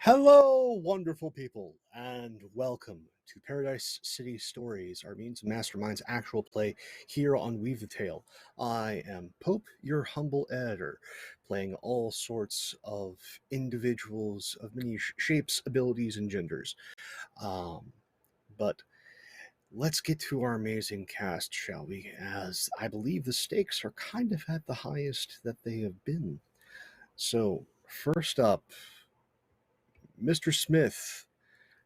Hello, wonderful people, and welcome to Paradise City Stories, our Means of Masterminds actual play here on Weave the Tale. I am Pope, your humble editor, playing all sorts of individuals of many shapes, abilities, and genders. But let's get to our amazing cast, shall we? As I believe the stakes are kind of at the highest that they have been. So, first up, Mr. Smith.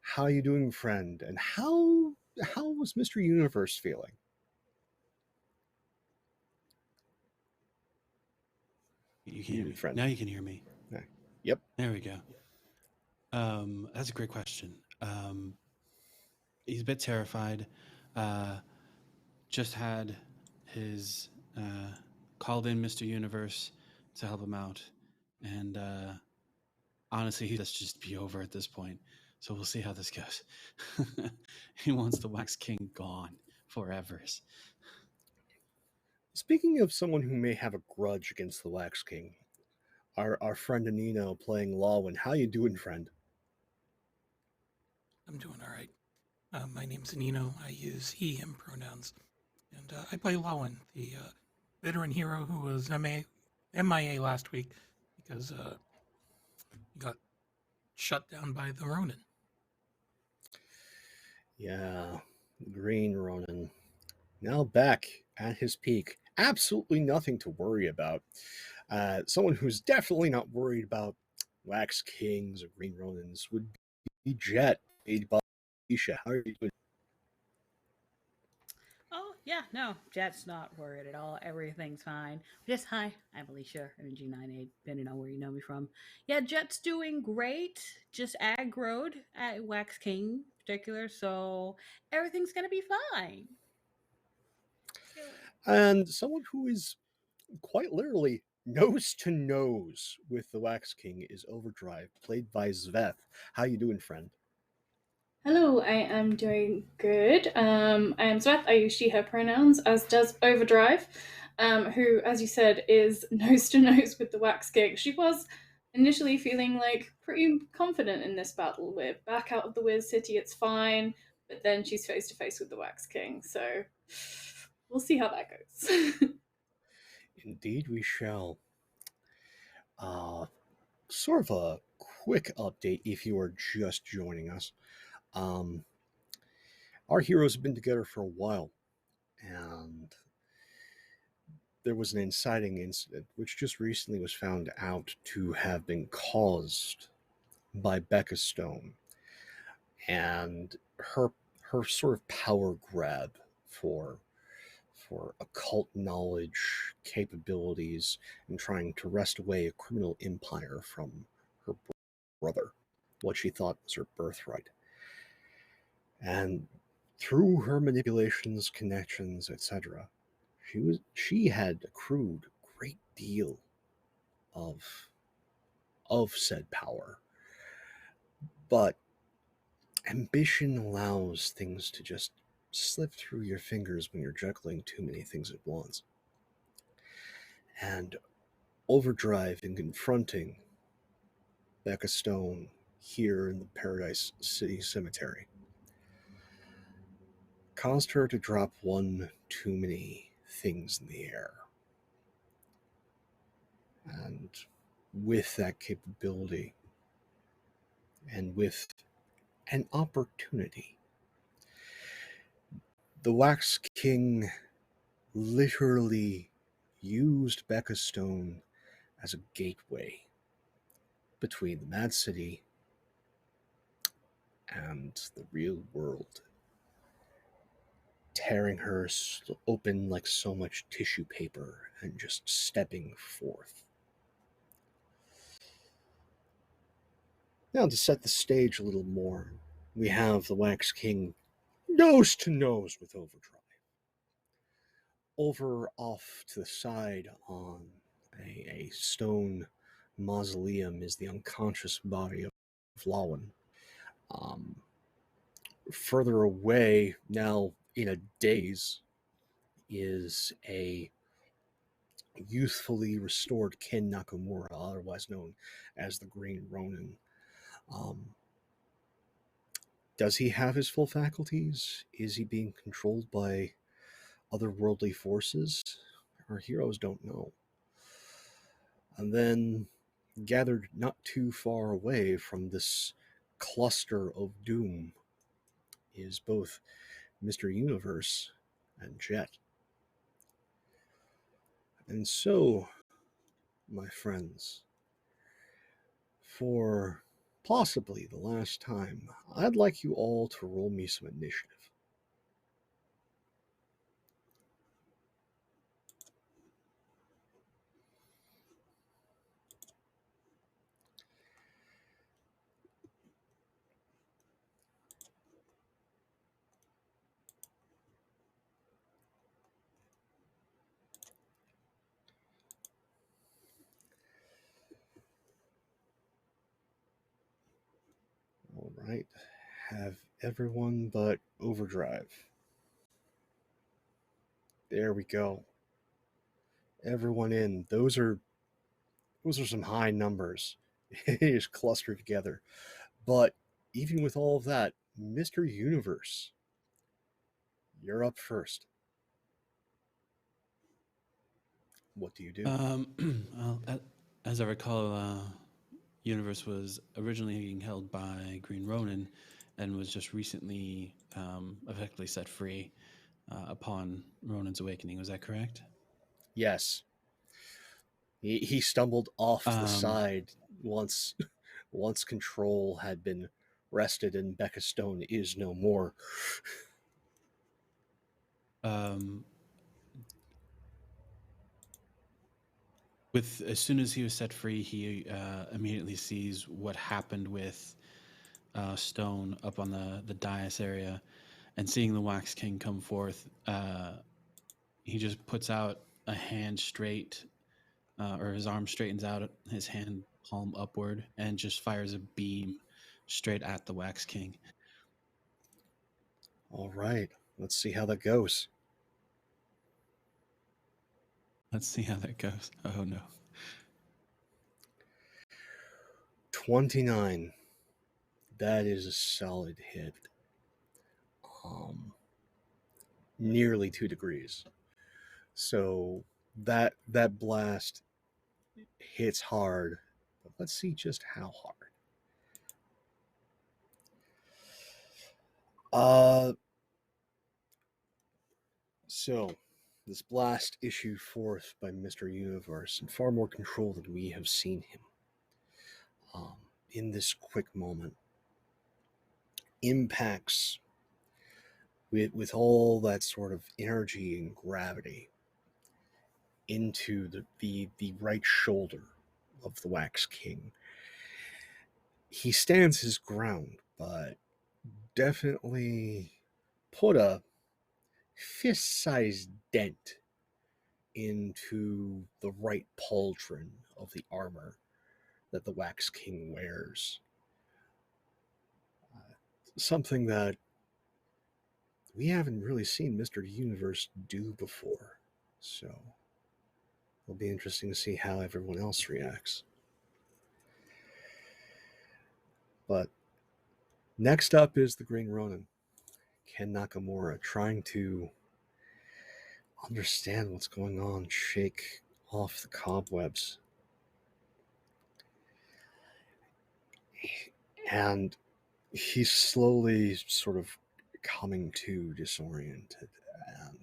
How you doing, friend? And how was Mr. Universe feeling? You can hear me. Friend. Now you can hear me. Yep. There we go. That's a great question. He's a bit terrified. Just had his called in Mr. Universe to help him out, and honestly, he let's just be over at this point. So we'll see how this goes. He wants the Wax King gone forever. Speaking of someone who may have a grudge against the Wax King, our friend Anino playing Lawin. How you doing, friend? I'm doing all right. My name's Nino. I use he, him pronouns. And I play Lawin, the veteran hero who was MIA last week because he got shut down by the Ronin. Yeah, Green Ronin. Now back at his peak. Absolutely nothing to worry about. Someone who's definitely not worried about Wax Kings or Green Ronins would be Jet, played by Isha. How are you doing? Oh, yeah, no, Jet's not worried at all. Everything's fine. Yes, hi, I'm Alicia, Energy98, depending on where you know me from. Yeah, Jet's doing great. Just aggroed at Wax King in particular, so everything's gonna be fine. And someone who is quite literally nose to nose with the Wax King is Overdrive, played by Zveth. How you doing, friend? Hello, I am doing good. I am Zweth. I use she, her pronouns, as does Overdrive, who, as you said, is nose to nose with the Wax King. She was initially feeling like pretty confident in this battle. We're back out of the Weird City, it's fine, but then she's face to face with the Wax King, so we'll see how that goes. Indeed, we shall. Sort of a quick update if you are just joining us. Our heroes have been together for a while, and there was an inciting incident which just recently was found out to have been caused by Becca Stone and her sort of power grab for occult knowledge, capabilities, and trying to wrest away a criminal empire from her brother, what she thought was her birthright. And through her manipulations, connections, etc., she had accrued a great deal of said power. But ambition allows things to just slip through your fingers when you're juggling too many things at once. And Overdrive in confronting Becca Stone here in the Paradise City Cemetery caused her to drop one too many things in the air. And with that capability and with an opportunity, the Wax King literally used Becca Stone as a gateway between the Mad City and the real world, tearing her open like so much tissue paper and just stepping forth. Now, to set the stage a little more, we have the Wax King nose to nose with Overdrive. Over off to the side on a stone mausoleum is the unconscious body of Lawin. Further away, now in a daze, is a youthfully restored Ken Nakamura, otherwise known as the Green Ronin. Does he have his full faculties? Is he being controlled by otherworldly forces? Our heroes don't know. And then, gathered not too far away from this cluster of doom, is both Mr. Universe and Jet. And so, my friends, for possibly the last time, I'd like you all to roll me some initiative. All right. Have everyone but Overdrive. There we go. Everyone in. Those are some high numbers. It is clustered together. But even with all of that, Mr. Universe, you're up first. What do you do? Well, as I recall, Universe was originally being held by Green Ronin and was just recently effectively set free upon Ronin's awakening. Was that correct? Yes. He stumbled off the side once control had been wrested and Becca Stone is no more. As soon as he was set free, he immediately sees what happened with Stone up on the dais area, and seeing the Wax King come forth, he just puts out a hand straight, or his arm straightens out, his hand palm upward, and just fires a beam straight at the Wax King. All right, let's see how that goes. Let's see how that goes. Oh no. 29. That is a solid hit. Nearly 2 degrees. So that blast hits hard, but let's see just how hard. So this blast issued forth by Mr. Universe in far more control than we have seen him. In this quick moment, impacts with all that sort of energy and gravity into the right shoulder of the Wax King. He stands his ground, but definitely put a fist-sized dent into the right pauldron of the armor that the Wax King wears. Something that we haven't really seen Mr. Universe do before. So it'll be interesting to see how everyone else reacts. But next up is the Green Ronin, Ken Nakamura, trying to understand what's going on, shake off the cobwebs. And he's slowly sort of coming to, disoriented, and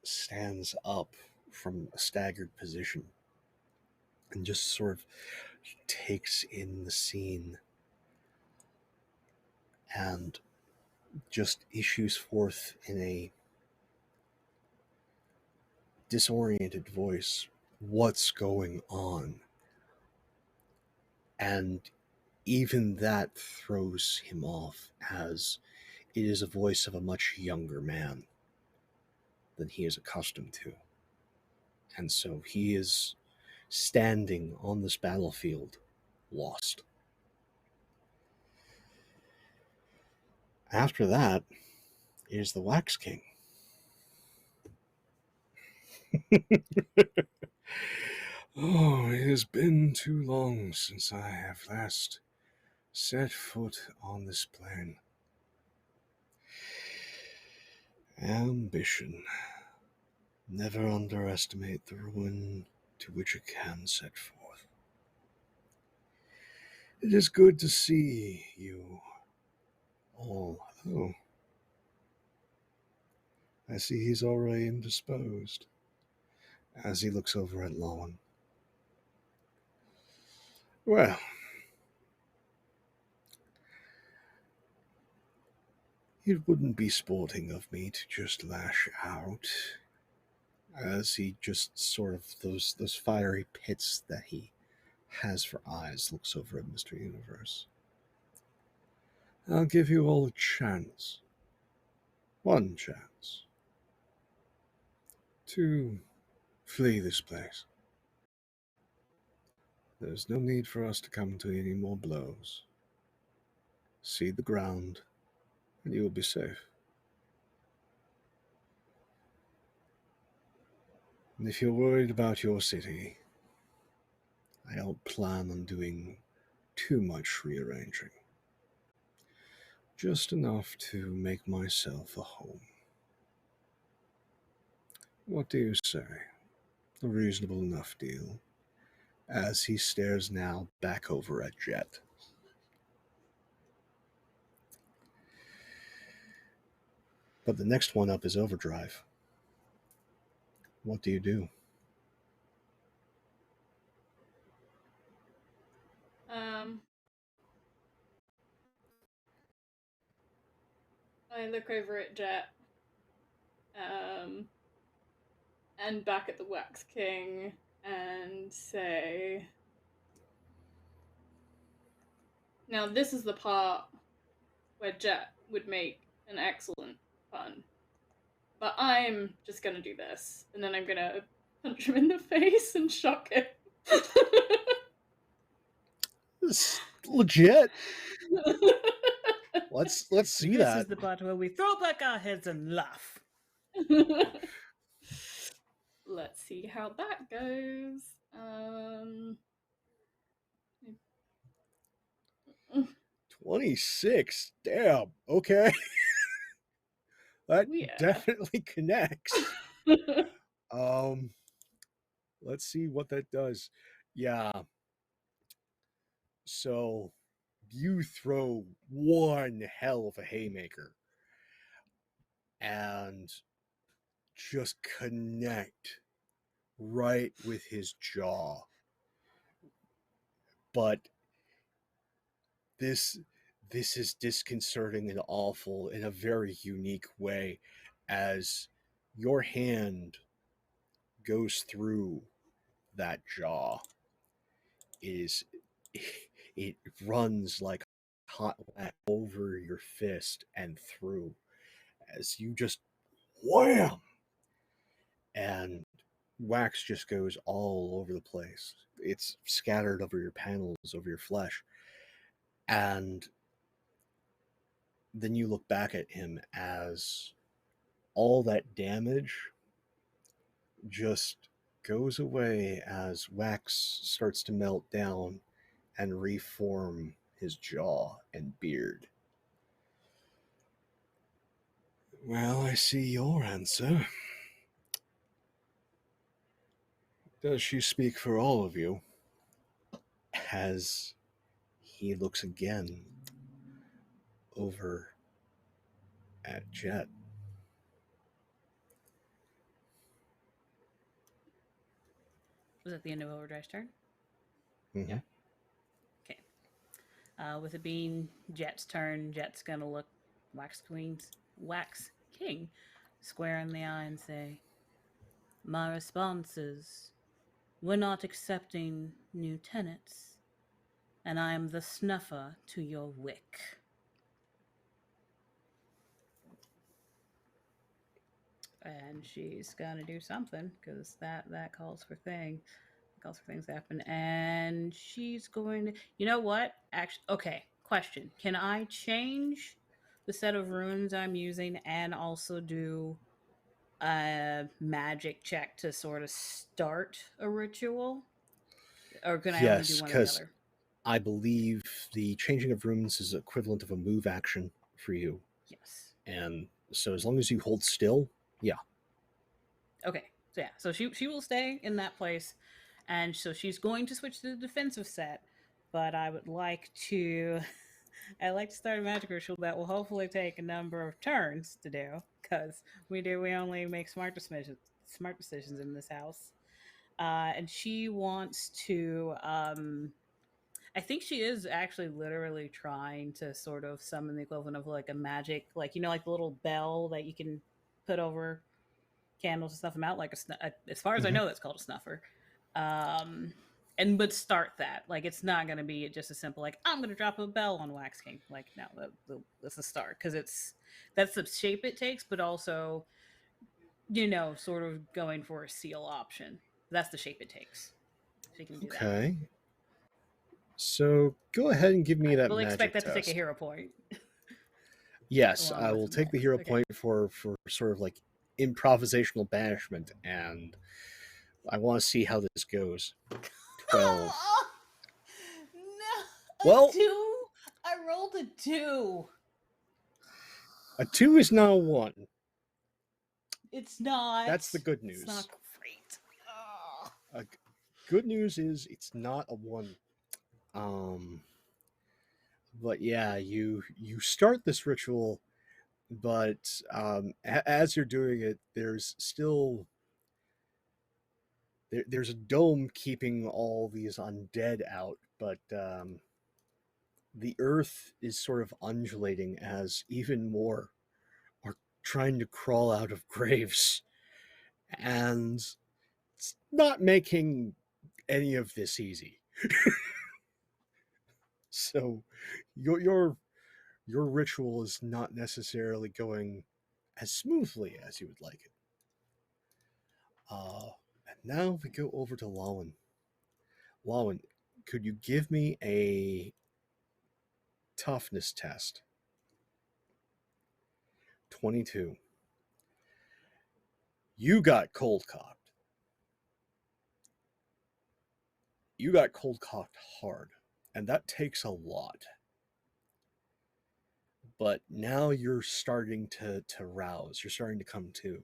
stands up from a staggered position and just sort of takes in the scene and just issues forth in a disoriented voice, "What's going on?" And even that throws him off, as it is a voice of a much younger man than he is accustomed to. And so he is standing on this battlefield, lost. After that is the Wax King. Oh, it has been too long since I have last set foot on this plane. Ambition. Never underestimate the ruin to which it can set forth. It is good to see you all. Oh, I see he's already indisposed as he looks over at Lawin. Well, it wouldn't be sporting of me to just lash out, as he just sort of those fiery pits that he has for eyes looks over at Mr. Universe. I'll give you all a chance. One chance. To flee this place. There's no need for us to come to any more blows. Cede the ground, and you will be safe. And if you're worried about your city, I don't plan on doing too much rearranging. Just enough to make myself a home. What do you say? A reasonable enough deal, as he stares now back over at Jet. But the next one up is Overdrive. What do you do? I look over at Jet, and back at the Wax King, and say, now this is the part where Jet would make an excellent pun. But I'm just gonna do this, and then I'm gonna punch him in the face and shock him. This is legit. Let's see This that. is the part where we throw back our heads and laugh. Let's see how that goes. 26. Damn. Okay. That Yeah. definitely connects. Let's see what that does. Yeah. So you throw one hell of a haymaker and just connect right with his jaw. But this is disconcerting and awful in a very unique way, as your hand goes through that jaw. It runs like hot wax over your fist and through, as you just wham, and wax just goes all over the place. It's scattered over your panels, over your flesh. And then you look back at him as all that damage just goes away as wax starts to melt down and reform his jaw and beard. Well, I see your answer. Does she speak for all of you? As he looks again over at Jet. Was that the end of Overdrive's turn? Mm-hmm. Yeah. Okay. With it being Jet's turn, Jet's gonna look Wax King square in the eye and say, "My response is, we're not accepting new tenants, and I am the snuffer to your wick." And she's gonna do something because that calls for things. Calls for things to happen, and she's going to. You know what? Actually, okay. Question: can I change the set of runes I'm using and also do a magic check to sort of start a ritual? Or can I only do Yes, one or the because other? I believe the changing of runes is equivalent of a move action for you. Yes. And so as long as you hold still, yeah. Okay. So yeah. So she will stay in that place, and so she's going to switch to the defensive set. But I would like to. I like to start a magic ritual that will hopefully take a number of turns to do, because we only make smart decisions in this house. And she wants to. I think she is actually literally trying to sort of summon the equivalent of like a magic, like like the little bell that you can put over candles and snuff them out, like as far as I Mhm. know, that's called a snuffer. Um, and but start that. Like it's not going to be just a simple like I'm going to drop a bell on Wax King. Like no, that's a start because that's the shape it takes, but also sort of going for a seal option. That's the shape it takes. So you can do that. Okay. So go ahead and give me that We'll expect magic that to take a test. hero point Yes, along I with will the take the max. hero Okay. point for sort of like improvisational banishment, and I want to see how this goes. 12. Oh, no, a Well, 2. I rolled a 2. a 2 is not a 1. It's not. That's the good It's not news. great. Oh. Good news is it's not a 1. Um, but yeah, you start this ritual, but as you're doing it, there's still there's a dome keeping all these undead out, but the earth is sort of undulating as even more are trying to crawl out of graves, and it's not making any of this easy. So your ritual is not necessarily going as smoothly as you would like it. And now we go over to Lawin. Lawin, could you give me a toughness test? 22. You got cold cocked. You got cold cocked hard, and that takes a lot. But now you're starting to rouse. You're starting to come to.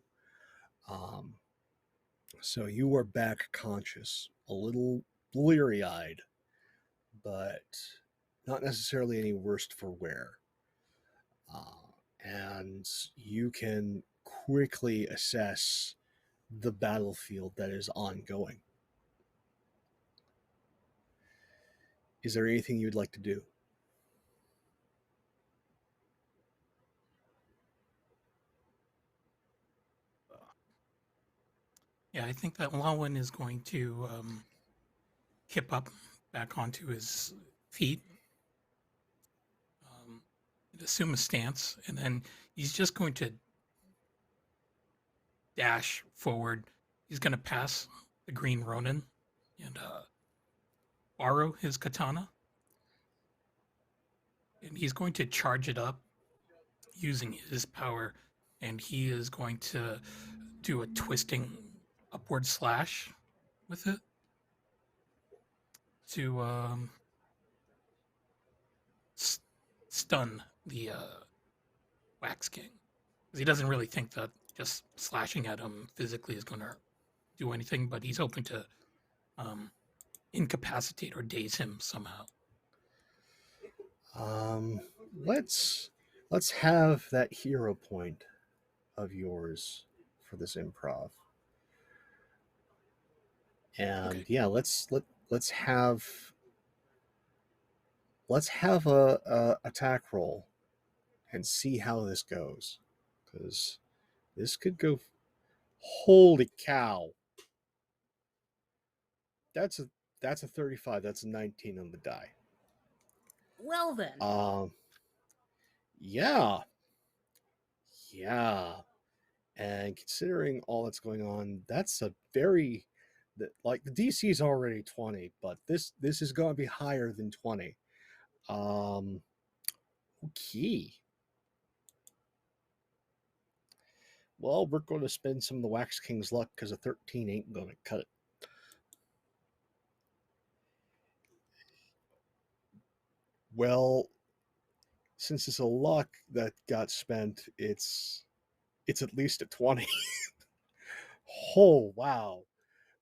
Um, so you are back conscious, a little bleary eyed, but not necessarily any worse for wear. And you can quickly assess the battlefield that is ongoing. Is there anything you'd like to do? Yeah, I think that Lawin is going to kip up back onto his feet, and assume a stance, and then he's just going to dash forward. He's going to pass the Green Ronin and borrow his katana, and he's going to charge it up using his power, and he is going to do a twisting upward slash with it to stun the Wax King. Because he doesn't really think that just slashing at him physically is going to do anything, but he's hoping to incapacitate or daze him somehow. Um, let's have that hero point of yours for this improv. And Okay. yeah, let's have a attack roll and see how this goes, because this could go. Holy cow! That's a 35. That's a 19 on the die. Well then. Yeah, yeah. And considering all that's going on, that's a very like the DC is already 20, but this is going to be higher than 20. Okay. Well, we're going to spend some of the Wax King's luck because a 13 ain't going to cut it. Well, since it's a luck that got spent, it's at least a 20. Oh, wow.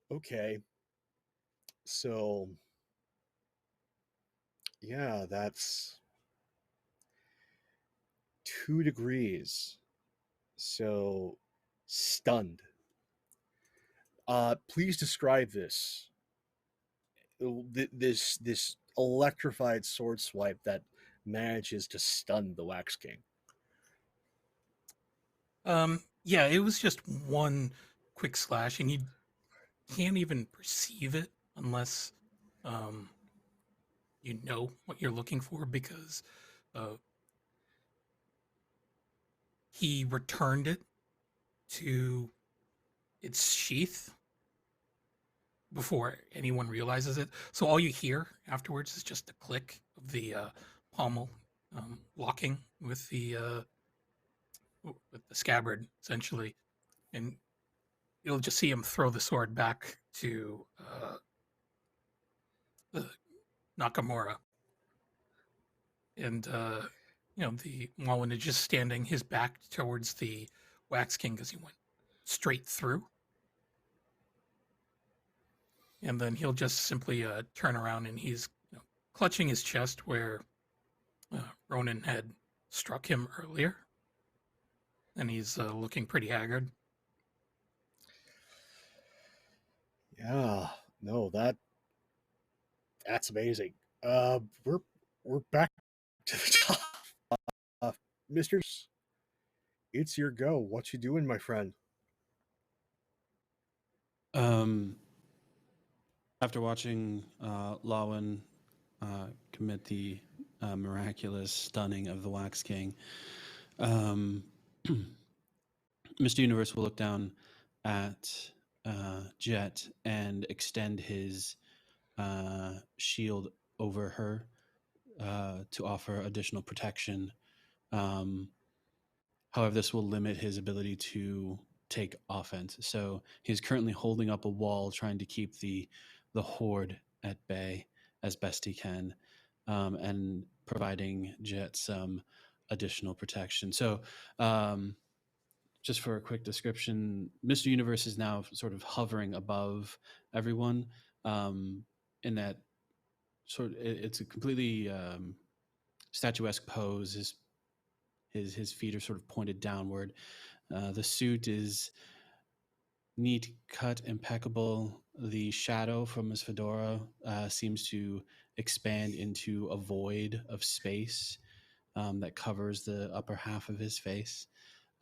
Okay. So, yeah, that's 2 degrees. So, stunned. Please describe this. This electrified sword swipe that manages to stun the Wax King. Yeah, it was just one quick slash, and you can't even perceive it unless um, you know what you're looking for, because uh, he returned it to its sheath before anyone realizes it. So all you hear afterwards is just the click of the pommel locking with the scabbard, essentially, and you'll just see him throw the sword back to the Nakamura, and the Lawin is just standing his back towards the Wax King because he went straight through, and then he'll just simply turn around, and he's clutching his chest where Ronin had struck him earlier, and he's looking pretty haggard. Yeah, no, that's amazing. We're back to the top. Mister, it's your go. What you doing, my friend? After watching Lawin commit the miraculous stunning of the Wax King, Mr. Universe will look down at Jet and extend his shield over her to offer additional protection. However, this will limit his ability to take offense. So he's currently holding up a wall, trying to keep the horde at bay as best he can, and providing Jet some additional protection. So, just for a quick description, Mr. Universe is now sort of hovering above everyone, in that it's a completely statuesque pose. His feet are sort of pointed downward. The suit is neat cut, impeccable. The shadow from his fedora seems to expand into a void of space that covers the upper half of his face.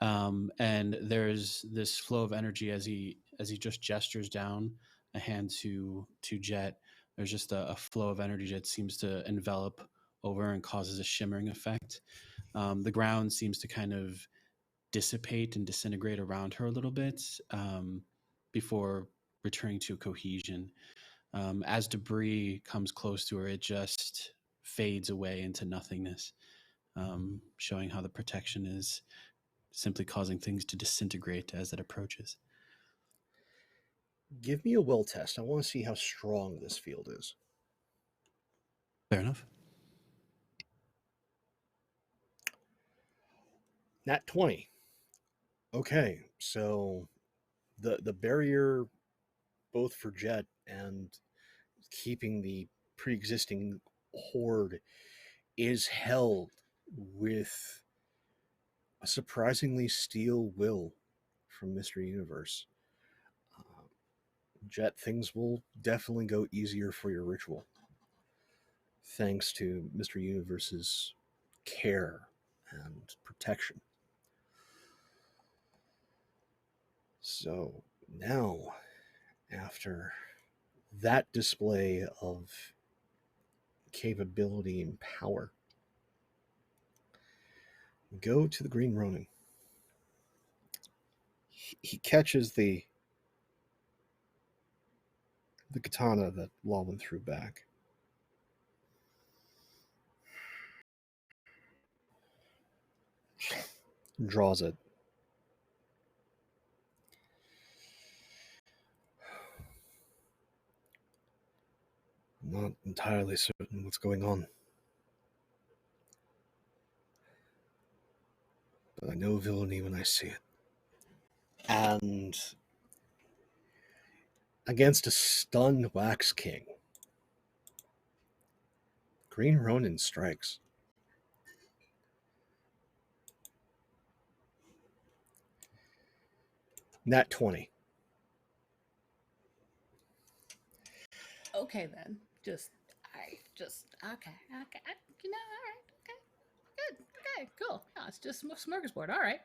And there's this flow of energy as he just gestures down a hand to Jet. There's just a flow of energy that seems to envelop over and causes a shimmering effect. The ground seems to kind of dissipate and disintegrate around her a little bit before returning to cohesion. As debris comes close to her, it just fades away into nothingness, showing how the protection is simply causing things to disintegrate as it approaches. Give me a will test. I want to see how strong this field is. Fair enough. Nat 20. Okay, so the barrier, both for Jet and keeping the pre-existing horde, is held with a surprisingly steel will from Mr. Universe. Jet, things will definitely go easier for your ritual, thanks to Mr. Universe's care and protection. So now, after that display of capability and power, go to the Green Ronin. He catches the katana that Lawin threw back. Draws it. I'm not entirely certain what's going on. I know villainy when I see it. And against a stunned Wax King, Green Ronin strikes. Nat 20. Okay, then. Okay. You know, all right. Okay. Good. Okay, cool. No, it's just smorgasbord. All right.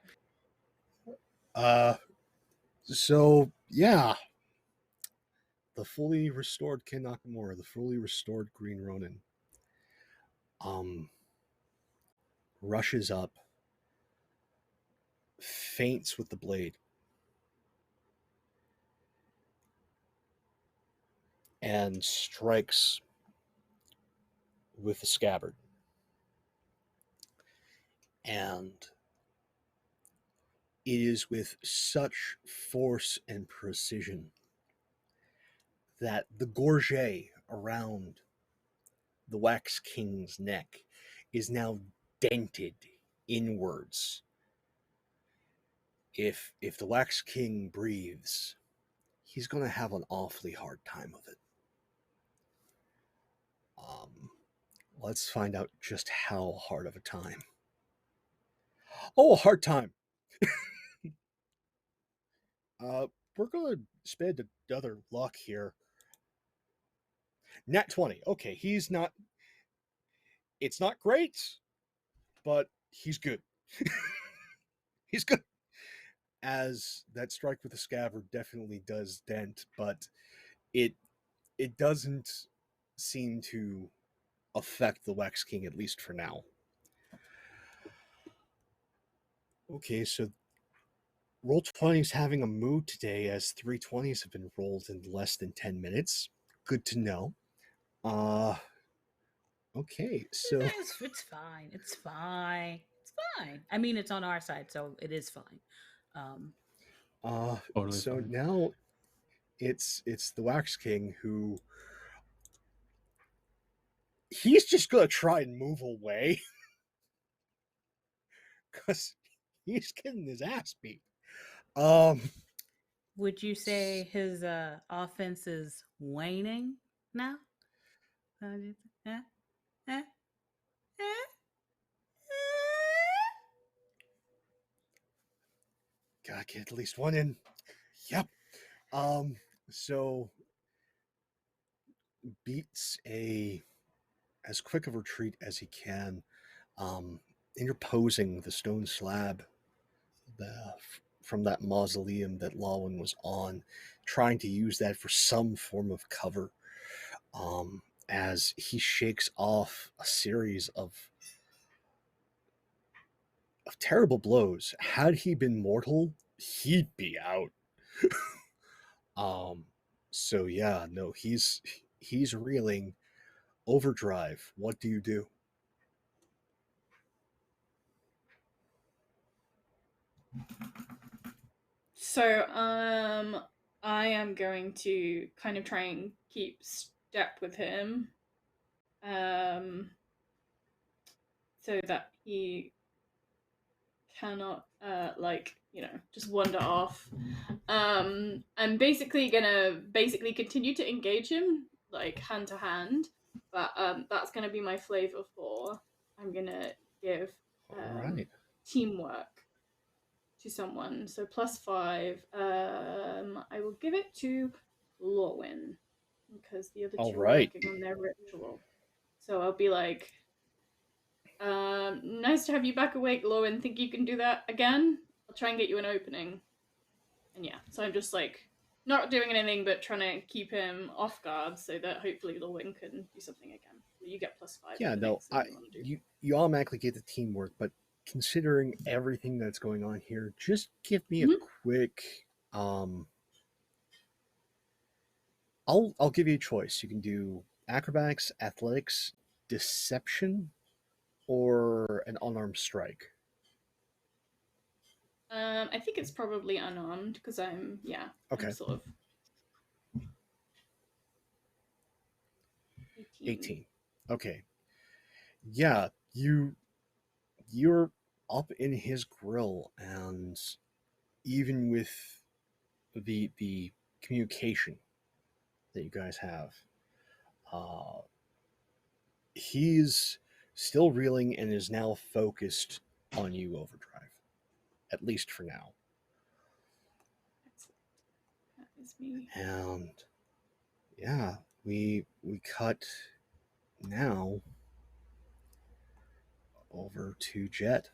So yeah, the fully restored Ken Nakamura, the fully restored Green Ronin, rushes up, feints with the blade, and strikes with the scabbard. And it is with such force and precision that the gorget around the Wax King's neck is now dented inwards. If the Wax King breathes, he's going to have an awfully hard time of it. Let's find out just how hard of a time. Oh, a hard time. We're going to spend another luck here. Nat 20. Okay, he's not. It's not great, but he's good. He's good. As that strike with the scabbard definitely does dent, but it doesn't seem to affect the Wax King, at least for now. Okay, so Roll20 is having a mood today, as 320s have been rolled in less than 10 minutes. Good to know. Okay, so It's fine. It's fine. It's fine. I mean, it's on our side, so it is fine. Totally so fine. now it's the Wax King who he's just gonna try and move away because he's getting his ass beat. Would you say his offense is waning now? Eh? Eh? Eh? Gotta get at least one in. Yep. So beats as quick of a retreat as he can, interposing the stone slab from that mausoleum that Lawin was on, trying to use that for some form of cover, as he shakes off a series of terrible blows. Had he been mortal, he'd be out. So yeah, no, he's reeling. Overdrive, what do you do? So, I am going to kind of try and keep step with him, so that he cannot, just wander off. I'm basically gonna continue to engage him, like, hand to hand, but that's gonna be my flavor 4. I'm gonna give All right. teamwork to someone. So +5. I will give it to Lawin because the other All two right. are working on their ritual. So I'll be like, nice to have you back awake, Lawin. Think you can do that again? I'll try and get you an opening. And yeah, so I'm just like not doing anything but trying to keep him off guard so that hopefully Lawin can do something again. You get +5. Yeah, no, you automatically get the teamwork, but considering everything that's going on here, just give me a quick I'll give you a choice. You can do acrobatics, athletics, deception, or an unarmed strike. I think it's probably unarmed because I'm Okay. I'm sort of 18. Okay. Yeah, you're up in his grill, and even with the communication that you guys have, uh, he's still reeling and is now focused on you, Overdrive, at least for now. That is me. And yeah, we cut now over to Jet.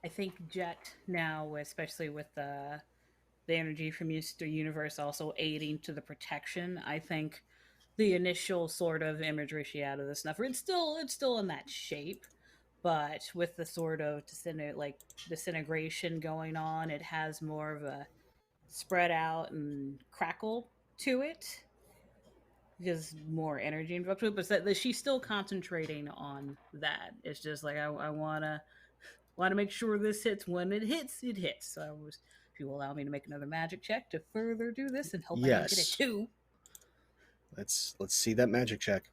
I think Jet now, especially with the energy from Mr. Universe also aiding to the protection, I think the initial sort of imagery she had of the snuffer, it's still in that shape, but with the sort of disintegration going on, it has more of a spread out and crackle to it because more energy involved to it. But that she's still concentrating on that. It's just like I want to make sure this hits. When it hits, it hits. So I was, if you allow me to make another magic check to further do this and hope I don't get a Yes. 2. Let's see that magic check.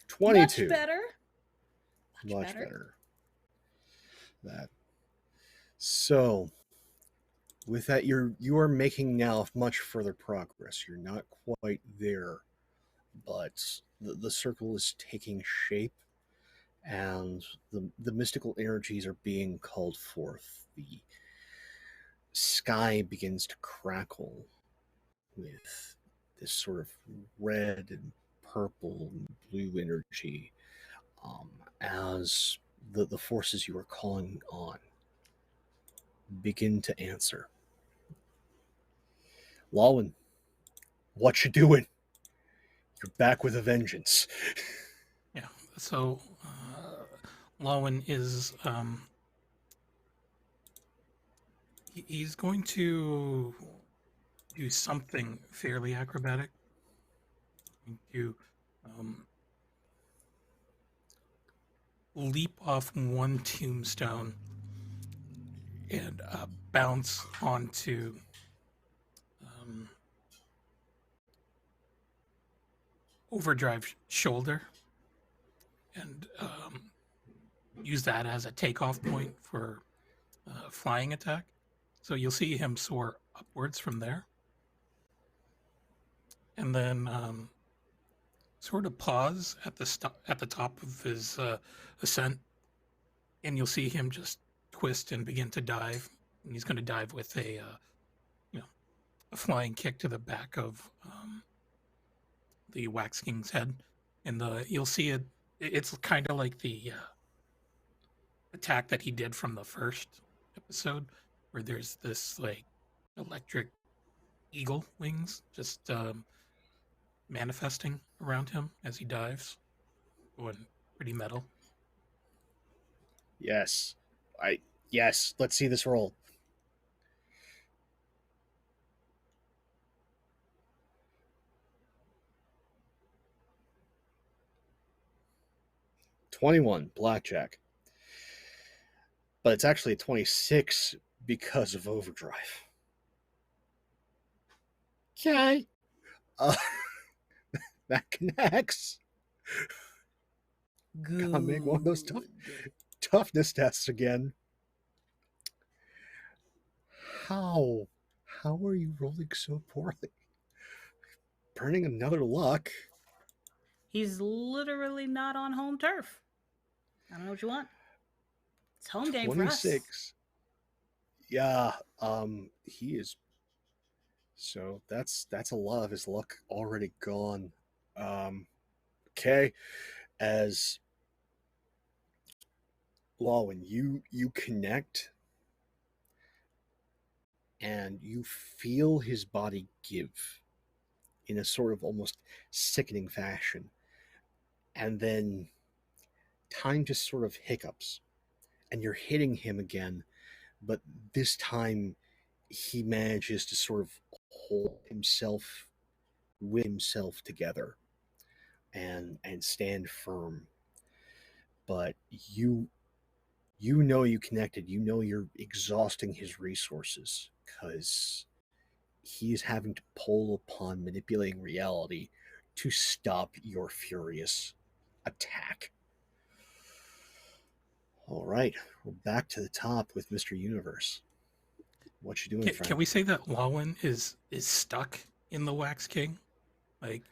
22. Much better. Much better. That. So, with that, you are making now much further progress. You're not quite there, but the circle is taking shape, and the mystical energies are being called forth. The sky begins to crackle with this sort of red and purple and blue energy, as the forces you are calling on begin to answer. Lawin, what you doing? You're back with a vengeance. Yeah. So Lawin is he's going to do something fairly acrobatic. To leap off one tombstone and bounce onto Overdrive's shoulder and use that as a takeoff point for flying attack. So you'll see him soar upwards from there. And then sort of pause at the top of his ascent, and you'll see him just twist and begin to dive. And he's going to dive with a a flying kick to the back of the Wax King's head, and you'll see it. It's kind of like the attack that he did from the first episode, where there's this like electric eagle wings just manifesting around him as he dives. Going pretty metal. Yes. Yes, let's see this roll. $21 blackjack. But it's actually a 26 because of Overdrive. Okay. That connects. Good. Gotta make one of those toughness tests again. How are you rolling so poorly? Burning another luck. He's literally not on home turf. I don't know what you want. It's home game for us. 26. Yeah, he is. So that's a lot of his luck already gone. Okay, as Lawin, you connect, and you feel his body give in a sort of almost sickening fashion, and then time just sort of hiccups, and you're hitting him again, but this time he manages to sort of hold himself with himself together and stand firm. But you know you connected. You know you're exhausting his resources because he is having to pull upon manipulating reality to stop your furious attack. All right, we're back to the top with Mr. Universe. What you doing, friend? Can we say that Lawin is stuck in the Wax King? Like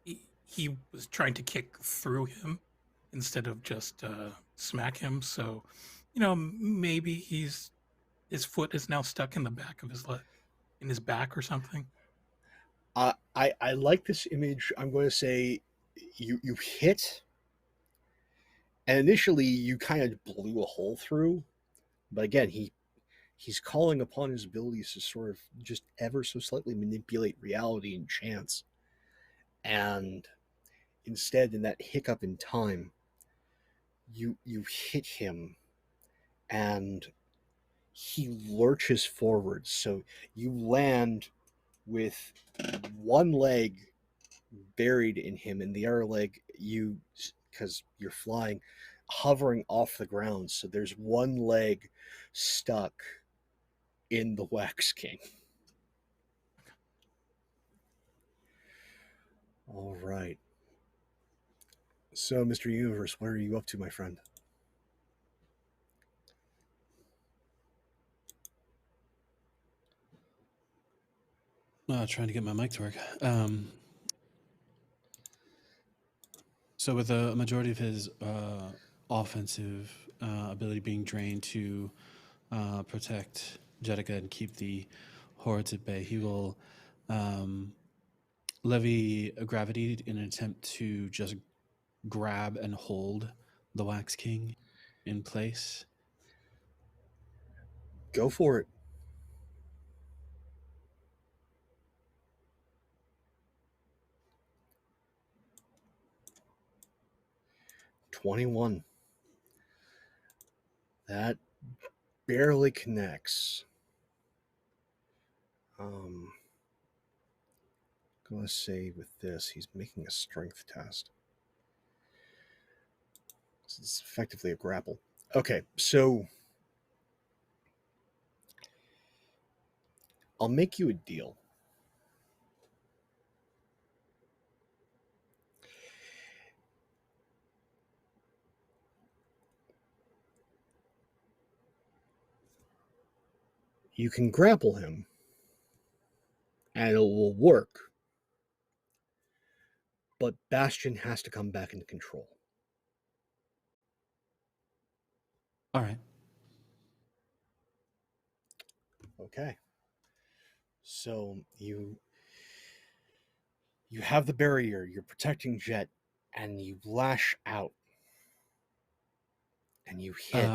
he was trying to kick through him instead of just smack him. So, maybe his foot is now stuck in the back of his leg, in his back or something. I like this image. I'm going to say you hit, and initially you kind of blew a hole through, but again he's calling upon his abilities to sort of just ever so slightly manipulate reality and chance, and instead in that hiccup in time, you hit him, and he lurches forward, so you land with one leg buried in him, and the other leg, because you're flying, hovering off the ground. So there's one leg stuck in the Wax King. All right. So, Mr. Universe, what are you up to, my friend? Trying to get my mic to work. So with a majority of his offensive ability being drained to protect Jettica and keep the hordes at bay, he will levy a gravity in an attempt to just grab and hold the Wax King in place. Go for it. $21. That barely connects. I'm going to say with this, he's making a strength test. It's effectively a grapple. Okay, so I'll make you a deal. You can grapple him, and it will work, but Bastian has to come back into control. All right. Okay. So you have the barrier, you're protecting Jet, and you lash out, and you hit,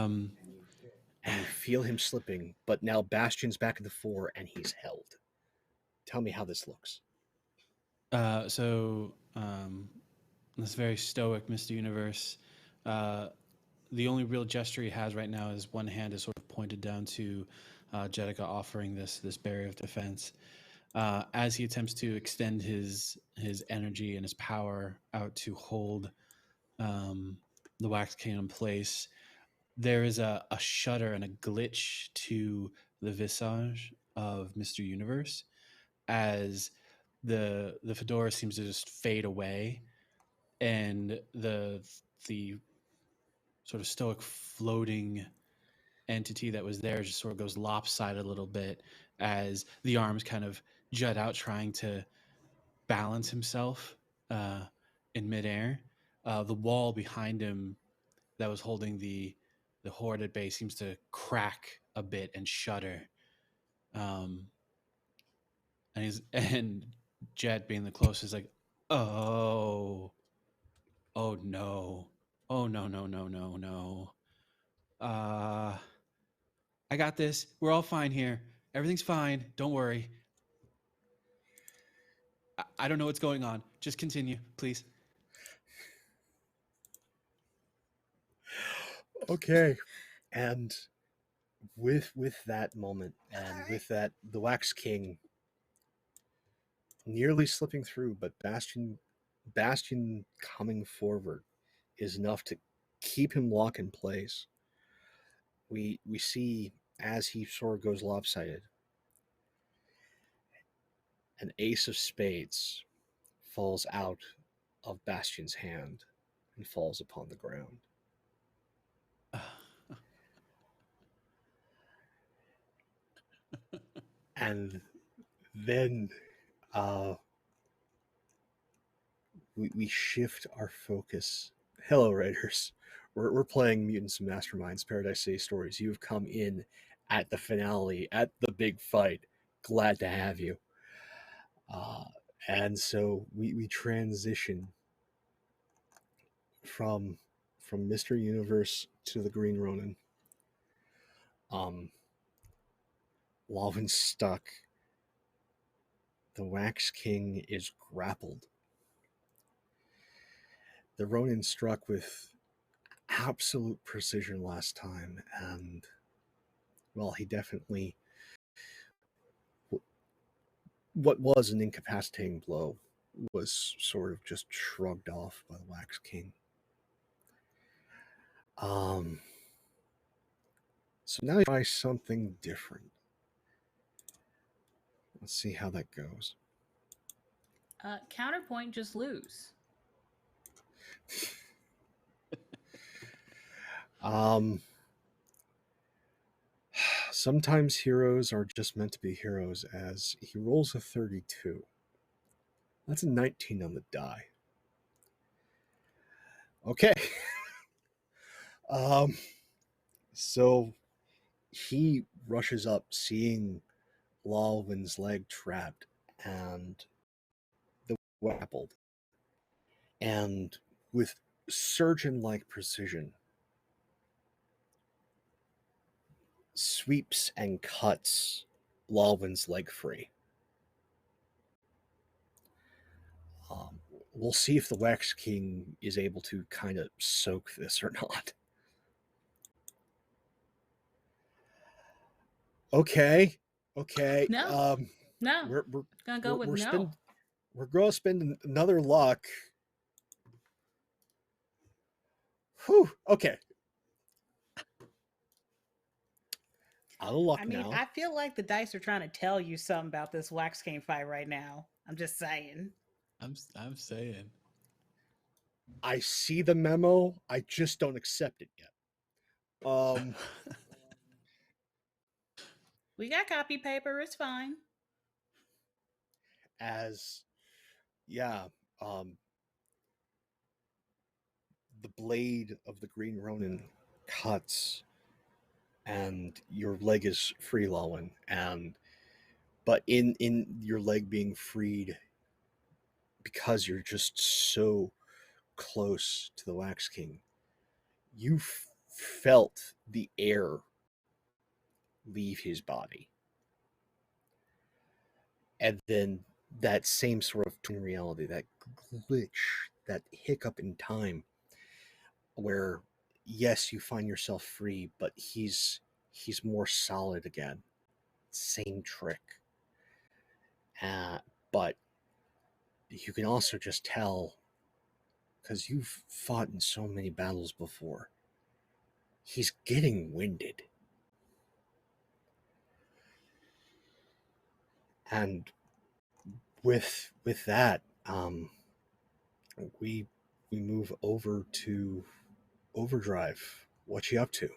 and you feel him slipping, but now Bastian's back in the fore, and he's held. Tell me how this looks. This very stoic Mr. Universe, the only real gesture he has right now is one hand is sort of pointed down to Jettica, offering this barrier of defense. As he attempts to extend his energy and his power out to hold the Wax King in place, there is a shudder and a glitch to the visage of Mr. Universe as the fedora seems to just fade away, and the sort of stoic floating entity that was there just sort of goes lopsided a little bit as the arms kind of jut out, trying to balance himself in midair. The wall behind him that was holding the horde at bay seems to crack a bit and shudder. And Jet, being the closest, is like, oh no, no. I got this. We're all fine here. Everything's fine. Don't worry. I don't know what's going on. Just continue, please. Okay. And with that moment, and with that, the Wax King nearly slipping through, but Bastian coming forward is enough to keep him locked in place. We see, as he sort of goes lopsided, an ace of spades falls out of Bastian's hand and falls upon the ground. And then we shift our focus. Hello, Raiders. We're playing Mutants and Masterminds, Paradise City Stories. You've come in at the finale, at the big fight. Glad to have you. And so we transition from Mr. Universe to the Green Ronin. Lawin's stuck. The Wax King is grappled. The Ronin struck with absolute precision last time, and well, he definitely, what was an incapacitating blow was sort of just shrugged off by the Wax King. So now you try something different. Let's see how that goes. Counterpoint, just lose. Sometimes heroes are just meant to be heroes, as he rolls a 32. That's a 19 on the die. Okay. So he rushes up, seeing Lawin's leg trapped and the grappled. And with surgeon-like precision, sweeps and cuts Lawin's leg free. We'll see if the Wax King is able to kind of soak this or not. Okay. No. No. We're gonna go with no. We're going to spend another luck. Whew. Okay. Out of luck I mean, now. I feel like the dice are trying to tell you something about this Wax King fight right now. I'm just saying. I'm saying. I see the memo. I just don't accept it yet. We got copy paper. It's fine. The blade of the Green Ronin cuts, and your leg is free, Lawin. But in your leg being freed, because you're just so close to the Wax King, you felt the air leave his body. And then that same sort of twin reality, that glitch, that hiccup in time, where yes, you find yourself free, but he's more solid again. Same trick. But you can also just tell, because you've fought in so many battles before, he's getting winded. And with that, we move over to Overdrive. What you up to?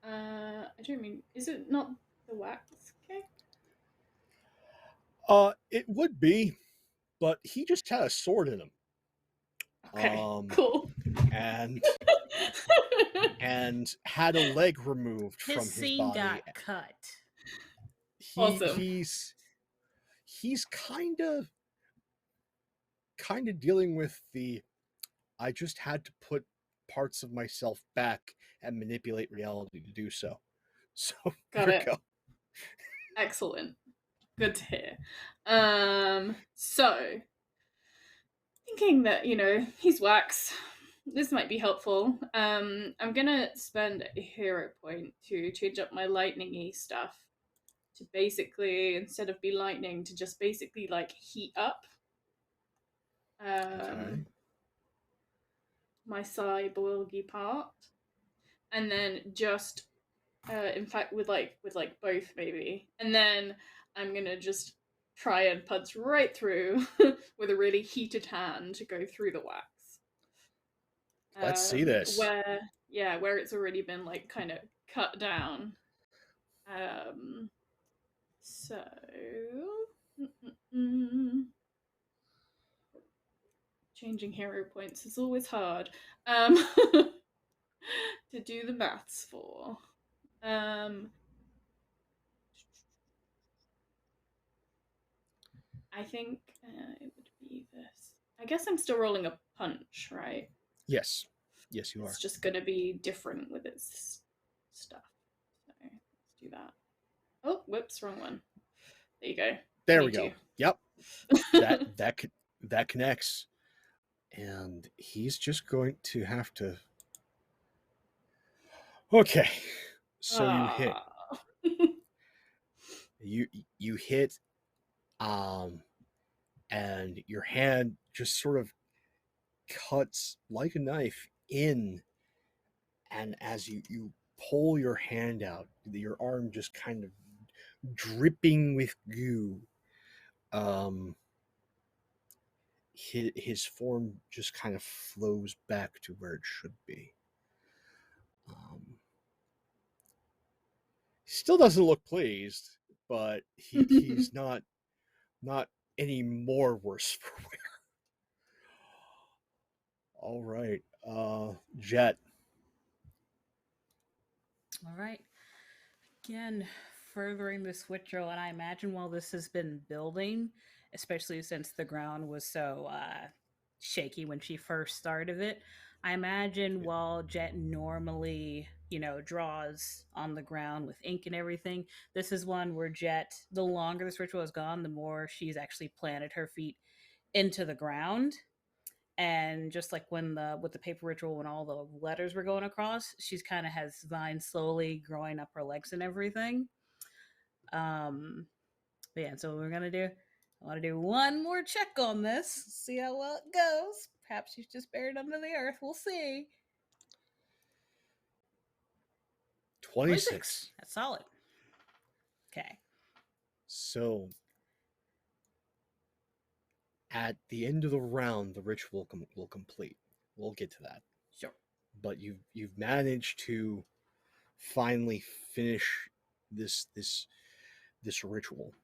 I don't mean, is it not the Wax King? It would be, but he just had a sword in him. Okay, cool. And had a leg removed from his scene body. got cut. Awesome. He's kind of dealing with the, I just had to put parts of myself back and manipulate reality to do so. So Got there it. you go. Excellent. Good to hear. So thinking that, he's Wax, this might be helpful. I'm gonna spend a hero point to change up my lightning-y stuff to basically, instead of be lightning, to just basically like heat up my cyborgy part, and then just In fact, with both maybe, and then I'm gonna just try and punch right through with a really heated hand to go through the wax. Let's see this. Where it's already been like kind of cut down. So changing hero points is always hard. To do the maths for. I think it would be this. I guess I'm still rolling a punch, right? Yes. Yes, you are. It's just going to be different with its stuff. So let's do that. Oh, whoops, wrong one. There you go. There we go. Yep. that connects. And he's just going to have to. Okay. So you hit. You hit, and your hand just sort of cuts like a knife in, and as you pull your hand out, your arm just kind of dripping with goo. His form just kind of flows back to where it should be. Still doesn't look pleased, but he's not any more worse for wear. All right, Jet. All right. Again, furthering the switch roll, and I imagine while this has been building, especially since the ground was so shaky when she first started it, I imagine while Jet normally, draws on the ground with ink and everything, this is one where Jet, the longer this ritual has gone, the more she's actually planted her feet into the ground. And just like with the paper ritual, when all the letters were going across, she's kind of has vines slowly growing up her legs and everything. But yeah, so what we're gonna do, I want to do one more check on this, see how well it goes. Perhaps she's just buried under the earth. We'll see. 26. That's solid. Okay. So at the end of the round, the ritual will complete. We'll get to that. Sure. But you've managed to finally finish this ritual.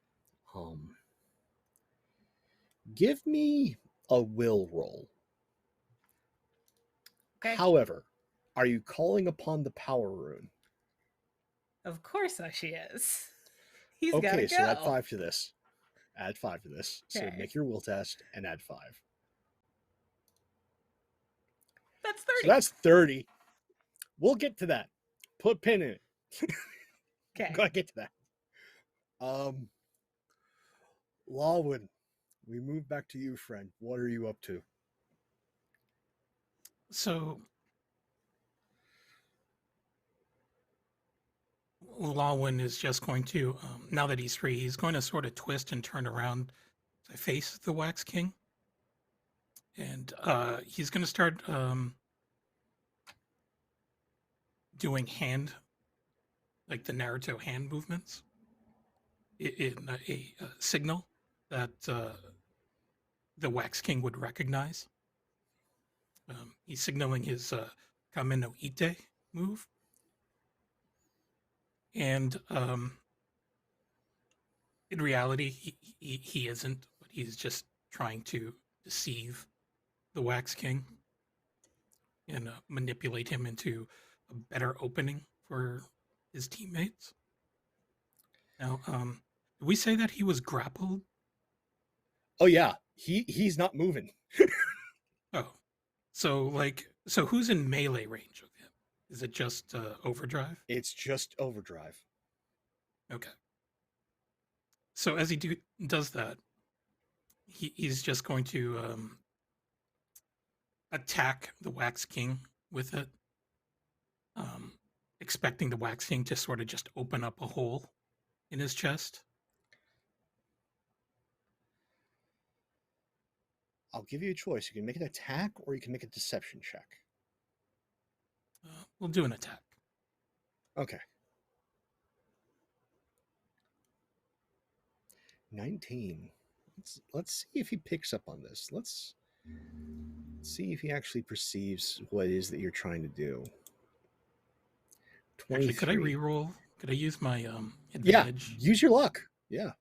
Give me a will roll. Okay. However, are you calling upon the power rune? Of course she is. He's okay, gotta go. So add 5 to this. Add 5 to this. Okay. So make your will test and add 5. That's 30. So that's 30. We'll get to that. Put a pin in it. Okay. Gotta get to that. Lawin, we move back to you, friend. What are you up to? So Lawin is just going to, now that he's free, he's going to sort of twist and turn around to face the Wax King. And he's going to start doing like the Naruto hand movements in a signal that the Wax King would recognize. He's signaling his Kame no Ite move. And in reality, he isn't, but he's just trying to deceive the Wax King and manipulate him into a better opening for his teammates. Now, did we say that he was grappled? Oh yeah, he's not moving. Oh, so who's in melee range of him? Is it just Overdrive? It's just Overdrive. Okay. So as he does that, he's just going to attack the Wax King with it, expecting the Wax King to sort of just open up a hole in his chest. I'll give you a choice. You can make an attack or you can make a deception check. We'll do an attack. Okay. 19. Let's see if he picks up on this. Let's see if he actually perceives what it is that you're trying to do. 23. Actually, could I re-roll? Could I use my Yeah, advantage? use your luck. Yeah.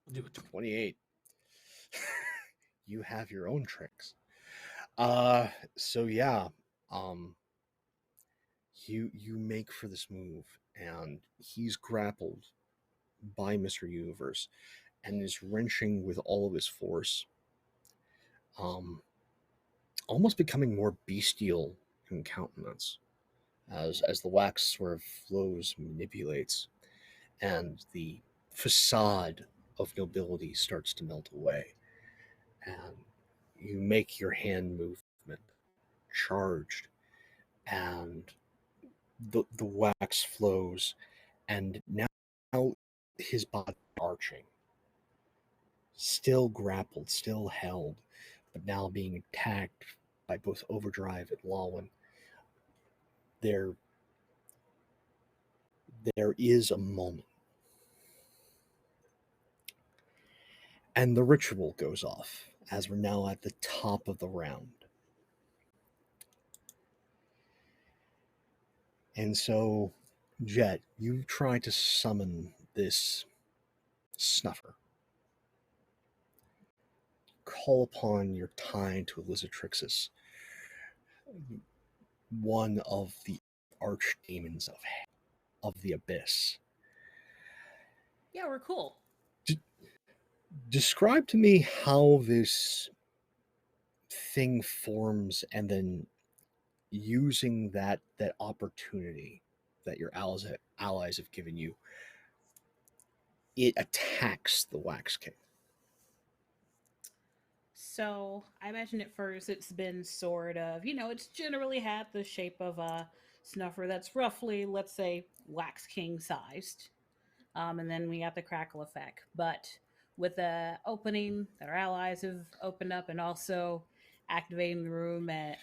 I'll do it. 28. You have your own tricks. So yeah, you make for this move, and he's grappled by Mr. Universe and is wrenching with all of his force, almost becoming more bestial in countenance as the wax sort of flows, manipulates, and the facade of nobility starts to melt away. And you make your hand movement charged, and the wax flows, and now his body arching, still grappled, still held, but now being attacked by both Overdrive and Lawin. There is a moment, and the ritual goes off as we're now at the top of the round. And so, Jet, you try to summon this snuffer. Call upon your tie to Elizabethixis, one of the archdemons of the abyss. Yeah, we're cool. Describe to me how this thing forms, and then using that opportunity that your allies have given you, it attacks the Wax King. So I imagine at first it's been sort of, it's generally had the shape of a snuffer that's roughly, let's say, Wax King sized. And then we got the crackle effect. But with the opening that our allies have opened up, and also activating the room and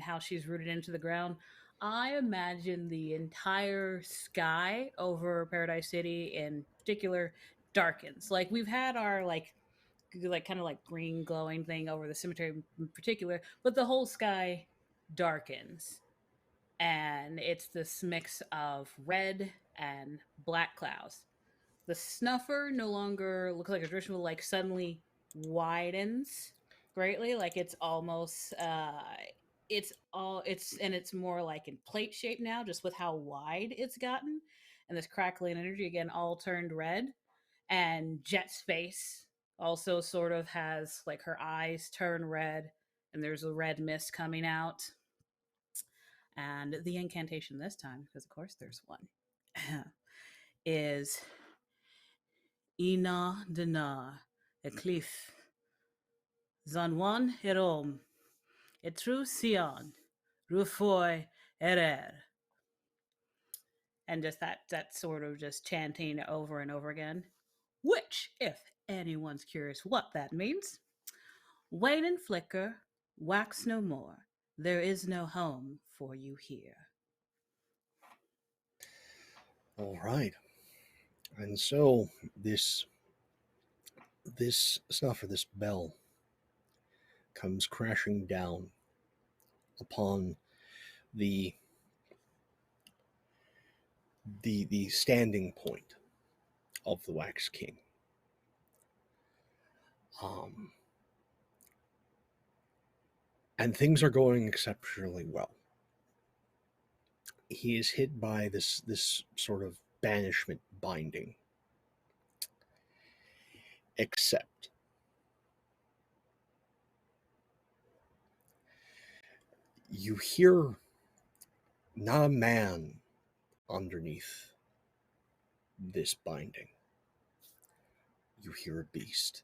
how she's rooted into the ground, I imagine the entire sky over Paradise City in particular darkens. Like we've had our kind of like green glowing thing over the cemetery in particular, but the whole sky darkens, and it's this mix of red and black clouds. The snuffer no longer looks like a traditional, like suddenly widens greatly, like it's almost it's more like in plate shape now, just with how wide it's gotten, and this crackling energy again all turned red. And Jet's face also sort of has like her eyes turn red, and there's a red mist coming out. And the incantation this time, because of course there's one, is Ina Dana Eclif Zanwan Herom Etru Sion Rufoy Erer. And just that sort of just chanting over and over again. Which, if anyone's curious what that means, wane and flicker, wax no more. There is no home for you here. All right. And so this snuffer, this bell, comes crashing down upon the standing point of the Wax King. And things are going exceptionally well. He is hit by this sort of banishment binding, except you hear not a man underneath this binding. You hear a beast.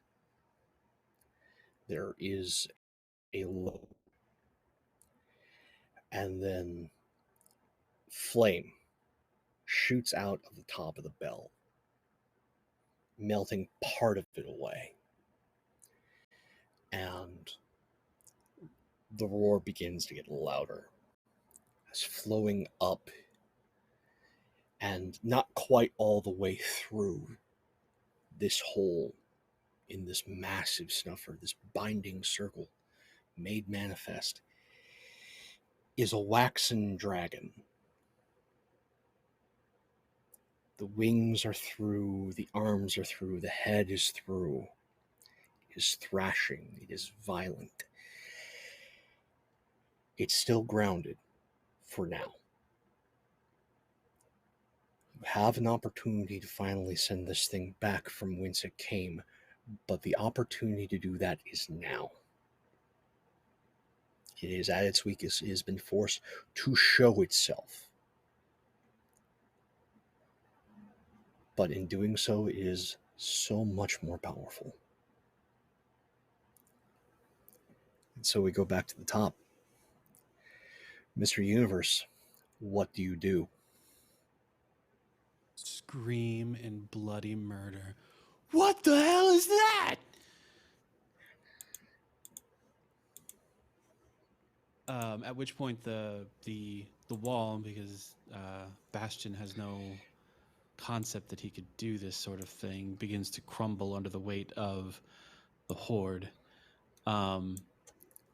There is a low, and then flame shoots out of the top of the bell, melting part of it away. And the roar begins to get louder as flowing up And not quite all the way through this hole in this massive snuffer, this binding circle made manifest, is a waxen dragon. The wings are through, the arms are through, the head is through. It is thrashing, it is violent. It's still grounded for now. You have an opportunity to finally send this thing back from whence it came, but the opportunity to do that is now. It is at its weakest. It has been forced to show itself. But in doing so, it is so much more powerful. And so we go back to the top. Mr. Universe, what do you do? Scream in bloody murder. What the hell is that? At which point the wall, because Bastian has no concept that he could do this sort of thing, begins to crumble under the weight of the horde.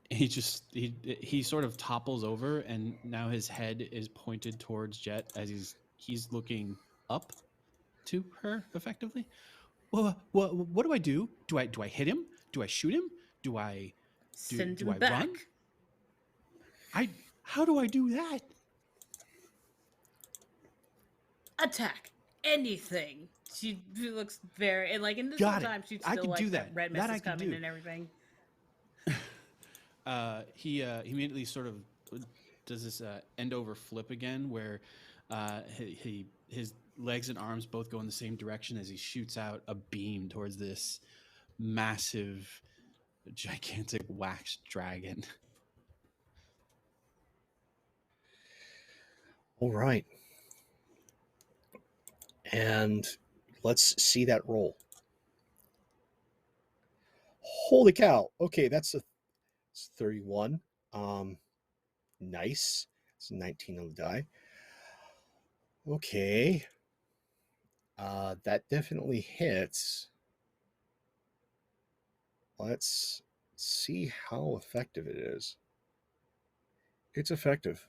He sort of topples over, and now his head is pointed towards Jet as he's looking up to her effectively. Well, what do I do? Do I hit him? Do I shoot him? Do I Send do him I back. run? How do I do that? Attack anything. She looks very and like in this Got whole it. time she's I still can like do the that. red That mist I is can coming do. and everything. He immediately sort of does this end over flip again, where his legs and arms both go in the same direction as he shoots out a beam towards this massive, gigantic wax dragon. All right. And let's see that roll. Holy cow. Okay, that's a 31. Nice. It's 19 on the die. Okay. That definitely hits. Let's see how effective it is. It's effective.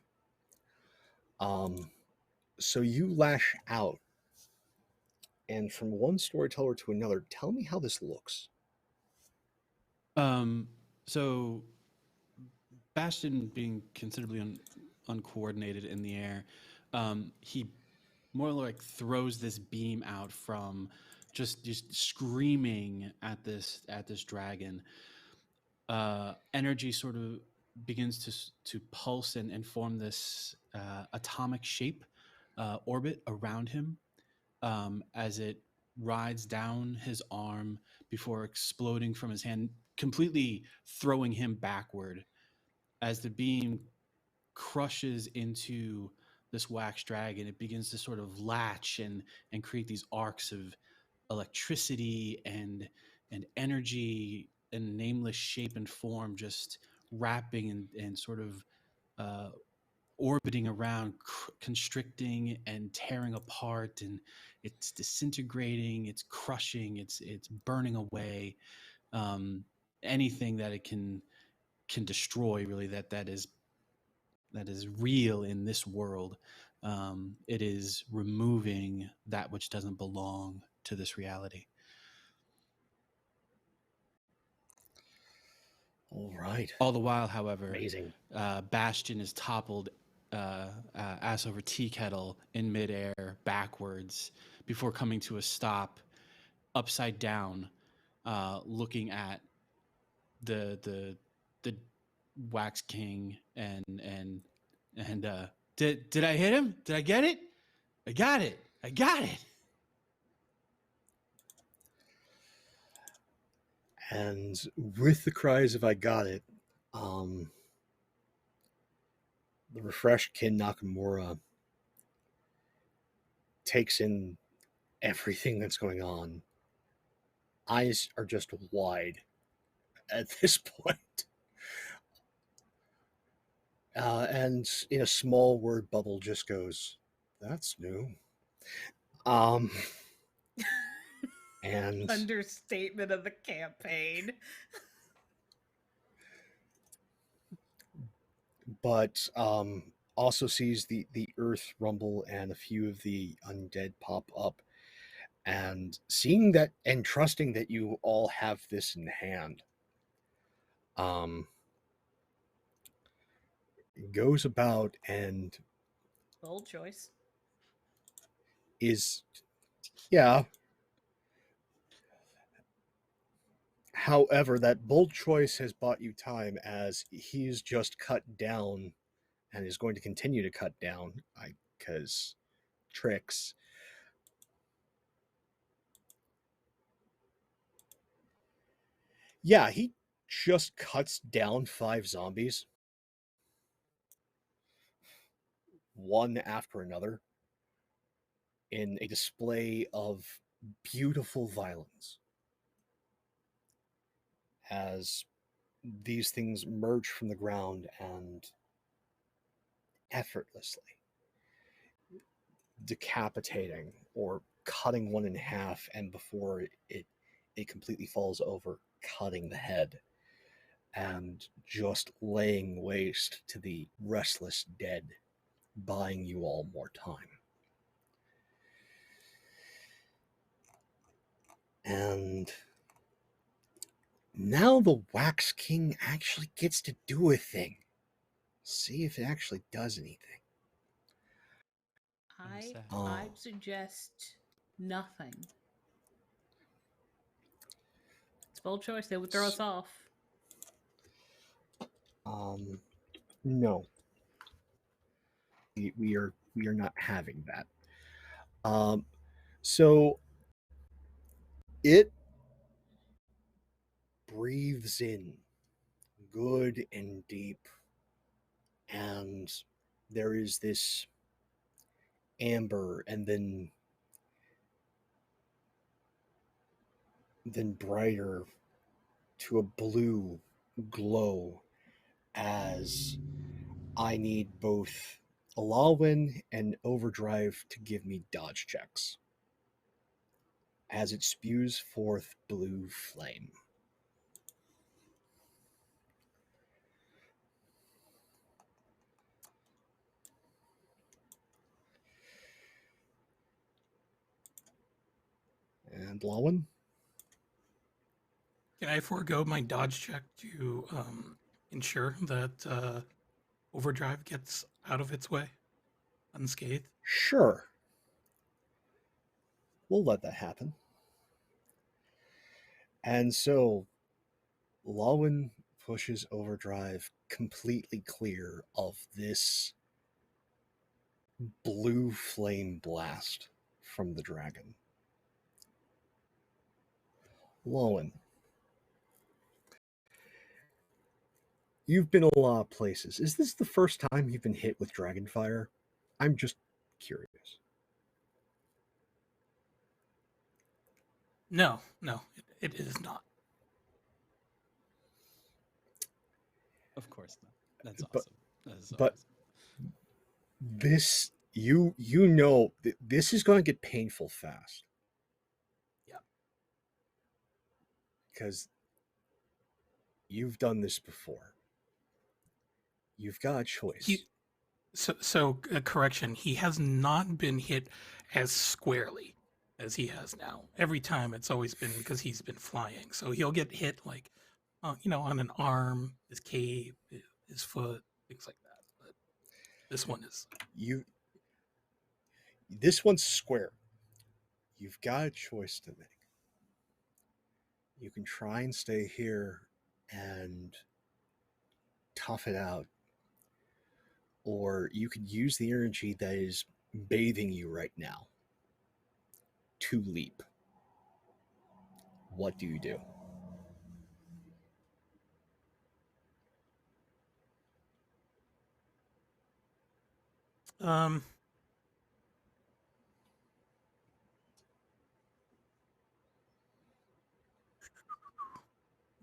So you lash out, and from one storyteller to another, tell me how this looks. So Bastian, being considerably uncoordinated in the air, he more like throws this beam out from just screaming at this dragon. Energy sort of begins to pulse and form this atomic shape orbit around him as it rides down his arm before exploding from his hand, completely throwing him backward as the beam crushes into this wax dragon. It begins to sort of latch and create these arcs of electricity and energy and nameless shape and form, just wrapping and sort of orbiting around, constricting and tearing apart, and it's disintegrating, it's crushing, it's burning away anything that it can destroy, really, that is real in this world. It is removing that which doesn't belong to this reality. All right. All the while, however, Amazing. Bastian is toppled ass over tea kettle in midair backwards before coming to a stop upside down, looking at the Wax King and did I hit him? Did I get it? I got it. I got it. And with the cries of "I got it," the refreshed Kin Nakamura takes in everything that's going on. Eyes are just wide at this point. And in a small word bubble just goes, "That's new." And Understatement of the campaign. but also sees the earth rumble and a few of the undead pop up, and seeing that and trusting that you all have this in hand, goes about and Bold choice. is, yeah. However, that bold choice has bought you time, as he's just cut down and is going to continue to cut down, because tricks. Yeah, he just cuts down 5 zombies, one after another, in a display of beautiful violence, as these things emerge from the ground and effortlessly decapitating or cutting one in half, and before it completely falls over, cutting the head and just laying waste to the restless dead, buying you all more time. And now the Wax King actually gets to do a thing. See if it actually does anything. I'd suggest nothing. It's a bold choice. They would throw us off. No. We are not having that. So it breathes in good and deep, and there is this amber and then brighter to a blue glow, as I need both Lawin and Overdrive to give me dodge checks, as it spews forth blue flame. And Lawin? Can I forego my dodge check to ensure that Overdrive gets out of its way unscathed? Sure. We'll let that happen. And so Lawin pushes Overdrive completely clear of this blue flame blast from the dragon. Lawin, you've been a lot of places. Is this the first time you've been hit with dragonfire? I'm just curious. No, it is not. Of course not. That's But- awesome. That is so but- awesome. This, you know, this is going to get painful fast. Yeah. Because you've done this before. You've got a choice. Correction, he has not been hit as squarely as he has now. Every time it's always been because he's been flying. So he'll get hit like, on an arm, his cape, his foot, things like that. But this one is This one's square. You've got a choice to make. You can try and stay here and tough it out, or you could use the energy that is bathing you right now to leap. What do you do?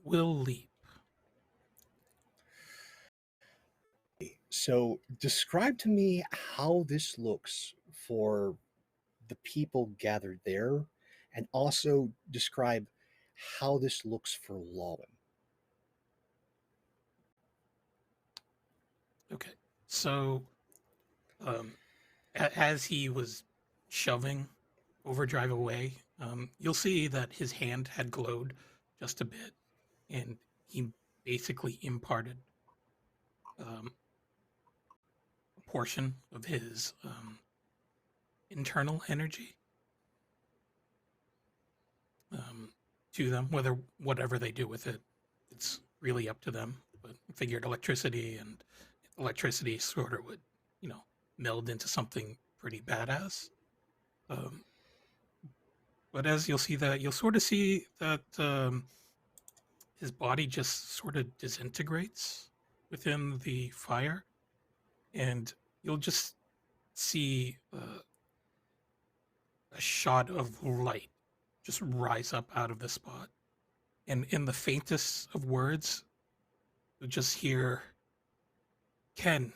will leap. So describe to me how this looks for the people gathered there, and also describe how this looks for Lawin. Okay. So, as he was shoving Overdrive away, you'll see that his hand had glowed just a bit, and he basically imparted a portion of his internal energy to them. Whatever they do with it, it's really up to them. But I figured electricity sort of would, meld into something pretty badass. But as you'll sort of see that his body just sort of disintegrates within the fire, and you'll just see a shot of light just rise up out of the spot. And in the faintest of words, you'll just hear, "Ken,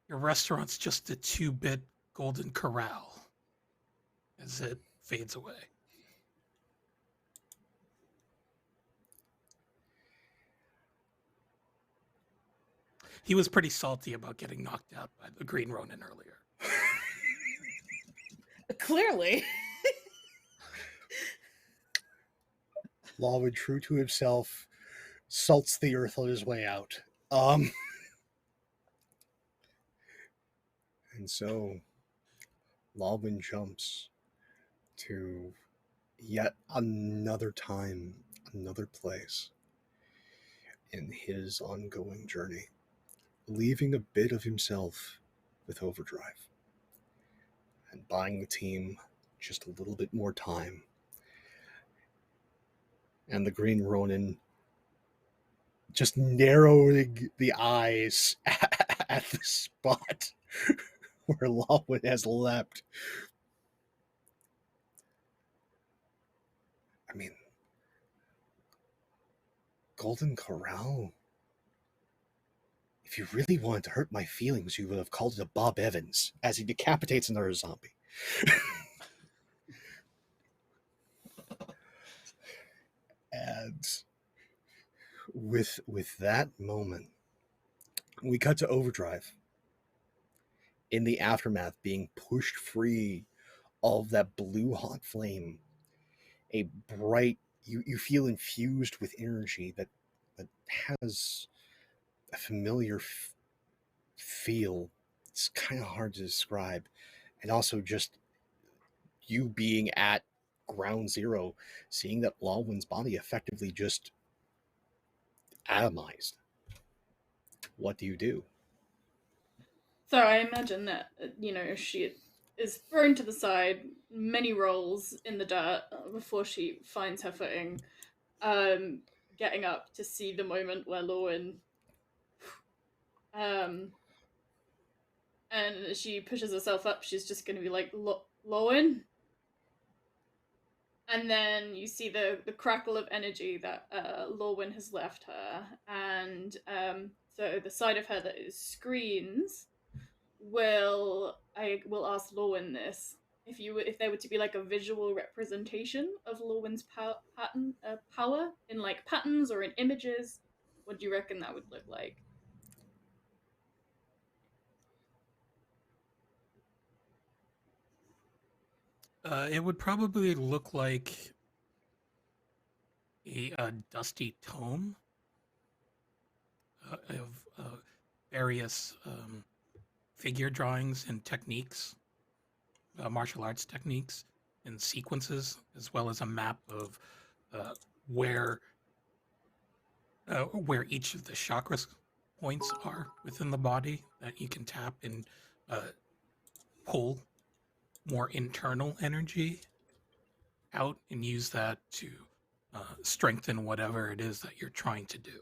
your restaurant's just a 2-bit golden corral," as it fades away. He was pretty salty about getting knocked out by the Green Ronin earlier. Clearly. Lawin, true to himself, salts the earth on his way out. And so Lawin jumps to yet another time, another place in his ongoing journey, leaving a bit of himself with Overdrive and buying the team just a little bit more time. And the Green Ronin just narrowing the eyes at the spot where Lawin has leapt. I mean, Golden Corral? If you really wanted to hurt my feelings, you would have called it a Bob Evans as he decapitates another zombie. And with that moment, we cut to Overdrive in the aftermath, being pushed free of that blue hot flame. A bright, you feel infused with energy that has a familiar feel. It's kind of hard to describe. And also just you being at ground zero, seeing that Lawin's body effectively just atomized. What do you do? So I imagine that, she is thrown to the side, many rolls in the dirt before she finds her footing, getting up to see the moment where Lawin, and as she pushes herself up, she's just going to be like, Lawin? And then you see the crackle of energy that Lawin has left her, and so the side of her that is screens I will ask Lawin this. If there were to be like a visual representation of Lawin's power in like patterns or in images, what do you reckon that would look like? It would probably look like a dusty tome of various figure drawings and techniques, martial arts techniques and sequences, as well as a map of where each of the chakra points are within the body that you can tap and pull more internal energy out and use that to strengthen whatever it is that you're trying to do.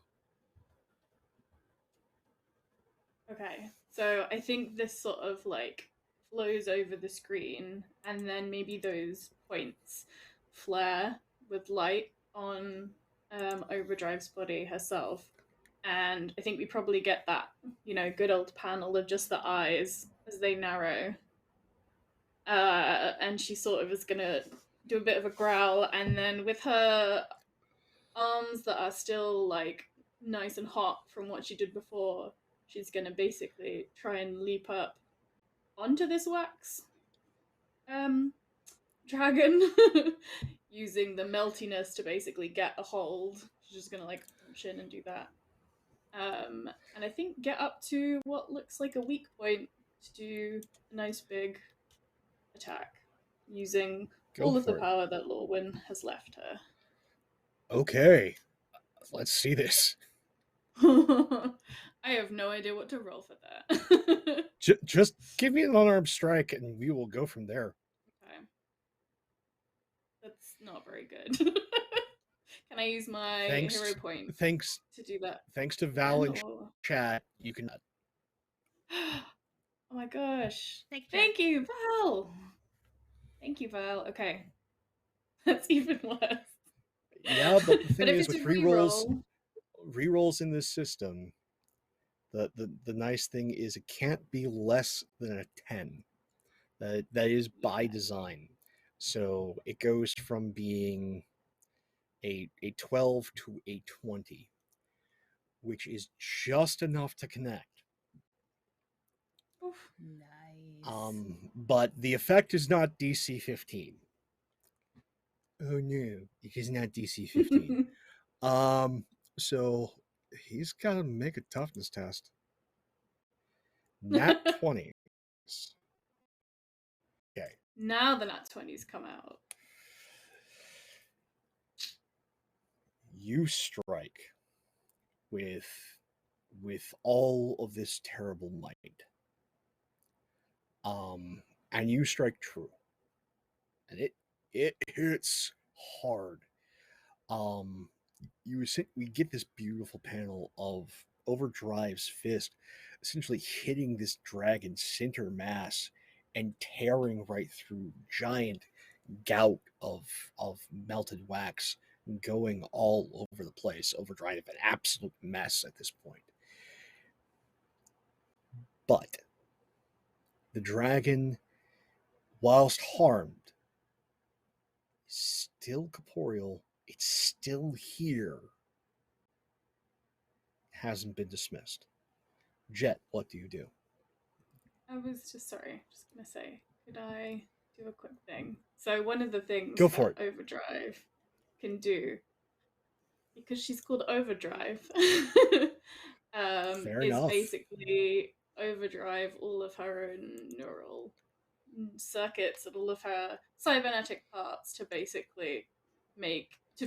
Okay, so I think this sort of like flows over the screen, and then maybe those points flare with light on Overdrive's body herself. And I think we probably get that, good old panel of just the eyes as they narrow. And she sort of is gonna do a bit of a growl, and then with her arms that are still like nice and hot from what she did before, she's gonna basically try and leap up onto this wax dragon using the meltiness to basically get a hold. She's just gonna like punch in and do that. And I think get up to what looks like a weak point to do a nice big attack using all of the power that Lawin has left her. Okay, let's see this. I have no idea what to roll for that. Just give me an unarmed strike and we will go from there. Okay. That's not very good. Can I use my hero point to do that? Thanks to Val in chat, you can. Oh my gosh. Thank you, Val. Thank you, Val. Okay. That's even worse. Yeah, but the thing is with rerolls in this system, the nice thing is it can't be less than a 10. That is by design. So it goes from being a 12 to a 20, which is just enough to connect. Oof. Nice. But the effect is not DC 15. Oh no, it is not DC 15. So he's got to make a toughness test. Nat 20. Okay. Now the nat 20s come out. You strike with all of this terrible might. And you strike true. And it hits hard. We get this beautiful panel of Overdrive's fist essentially hitting this dragon's center mass and tearing right through, giant gout of melted wax going all over the place. Overdrive an absolute mess at this point. But the dragon, whilst harmed, is still corporeal. It's still here. Hasn't been dismissed. Jet, what do you do? I was just gonna say, could I do a quick thing? So one of the things that Overdrive can do, because she's called Overdrive, is basically overdrive all of her neural circuits and all of her cybernetic parts to basically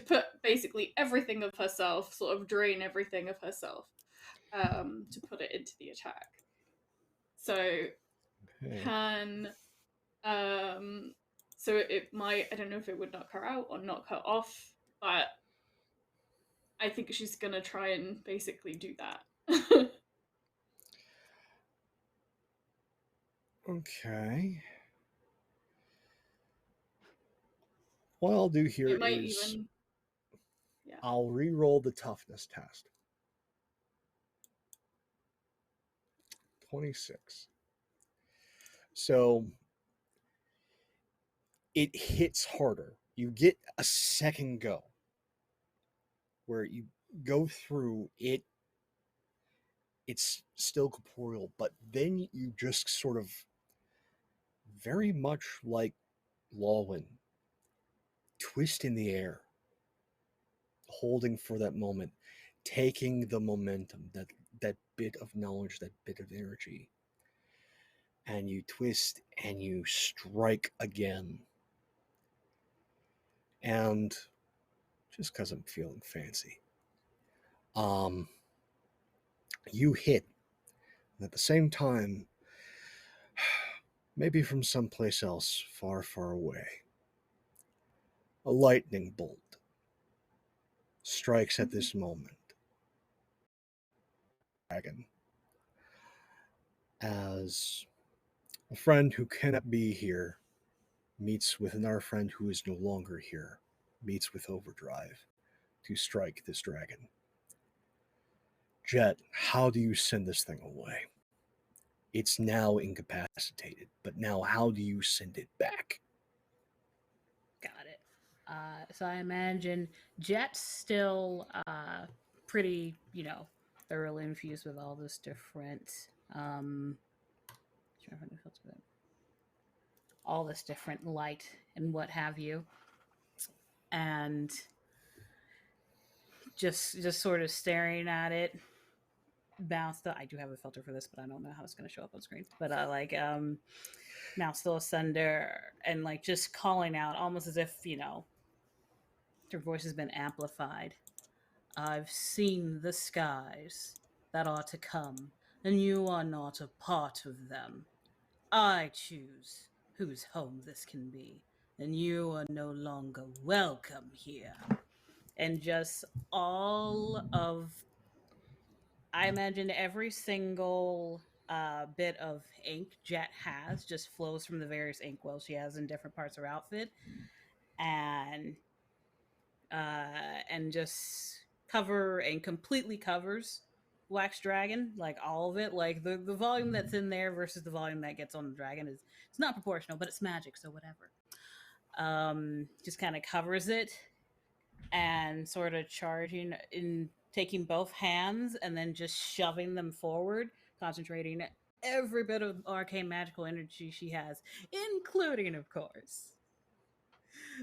put basically everything of herself, sort of drain everything of herself, to put it into the attack. So so it might, I don't know if it would knock her out or knock her off, but I think she's gonna try and basically do that. Okay. What I'll do here is I'll re-roll the toughness test. 26. So it hits harder. You get a second go where you go through it. It's still corporeal, but then you just sort of, very much like Lawin, twist in the air, holding for that moment, taking the momentum, that bit of knowledge, that bit of energy, and you twist and you strike again. And just because I'm feeling fancy, you hit, and at the same time, maybe from someplace else, far, far away, a lightning bolt strikes at this moment. Dragon, as a friend who cannot be here meets with another friend who is no longer here, meets with Overdrive to strike this dragon. Jet, how do you send this thing away? It's now incapacitated, but now how do you send it back? Got it. So I imagine Jet's still pretty, thoroughly infused with all this different, trying to find the filter for that. All this different light and what have you, and just sort of staring at it. I do have a filter for this, but I don't know how it's going to show up on screen. But now still asunder and like just calling out, almost as if your voice has been amplified. I've seen the skies that are to come, and you are not a part of them. I choose whose home this can be, and you are no longer welcome here. And just all of, I imagine every single bit of ink Jet has just flows from the various inkwells she has in different parts of her outfit, and just cover and completely covers Wax Dragon, like all of it. Like the volume that's in there versus the volume that gets on the dragon is it's not proportional, but it's magic, so whatever. Just kind of covers it and sort of charging in taking both hands and then just shoving them forward, concentrating every bit of arcane magical energy she has, including, of course,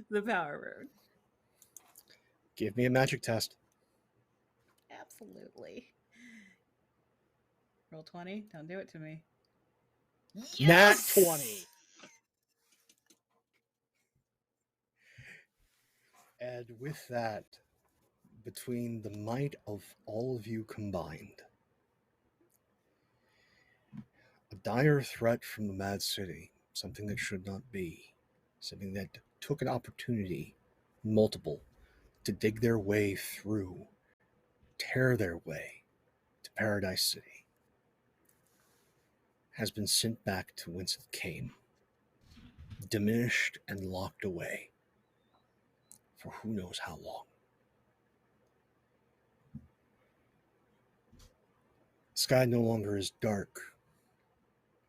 the power rune. Give me a magic test. Absolutely. Roll 20. Don't do it to me. Yes! Nat 20. And with that, between the might of all of you combined, a dire threat from the Mad City, something that should not be, something that took an opportunity, multiple, to dig their way through, tear their way to Paradise City, has been sent back to whence it came, diminished and locked away for who knows how long. The sky no longer is dark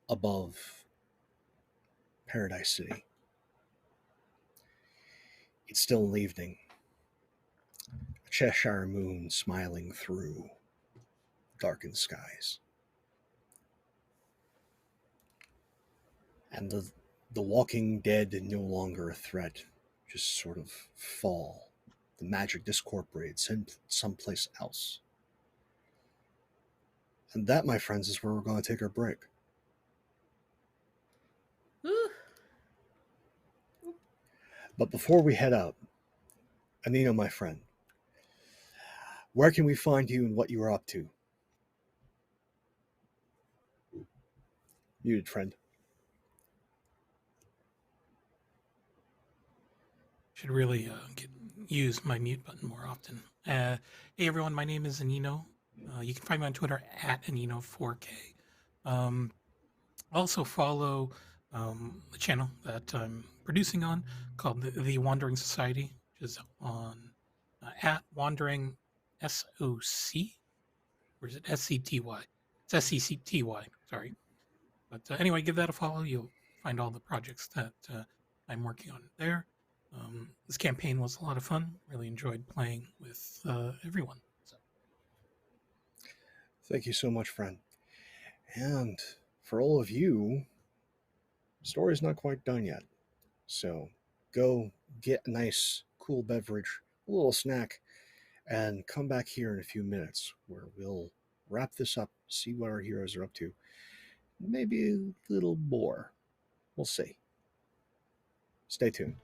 above Paradise City. It's still evening. A Cheshire moon smiling through darkened skies. And the walking dead no longer a threat, just sort of fall. The magic discorporated, sent someplace else. And that, my friends, is where we're going to take our break. Woo. But before we head out, Anino, my friend, where can we find you and what you are up to? Muted, friend. Should really use my mute button more often. Hey everyone, my name is Anino. You can find me on Twitter at Anino4K. Also follow the channel that I'm producing on called the Wandering Society, which is on at Wandering SOC, or is it SCTY? It's SCTY, sorry. But anyway, give that a follow. You'll find all the projects that I'm working on there. This campaign was a lot of fun. Really enjoyed playing with everyone. So. Thank you so much, friend. And for all of you, the story's not quite done yet. So go get a nice, cool beverage, a little snack, and come back here in a few minutes where we'll wrap this up, see what our heroes are up to. Maybe a little more. We'll see. Stay tuned.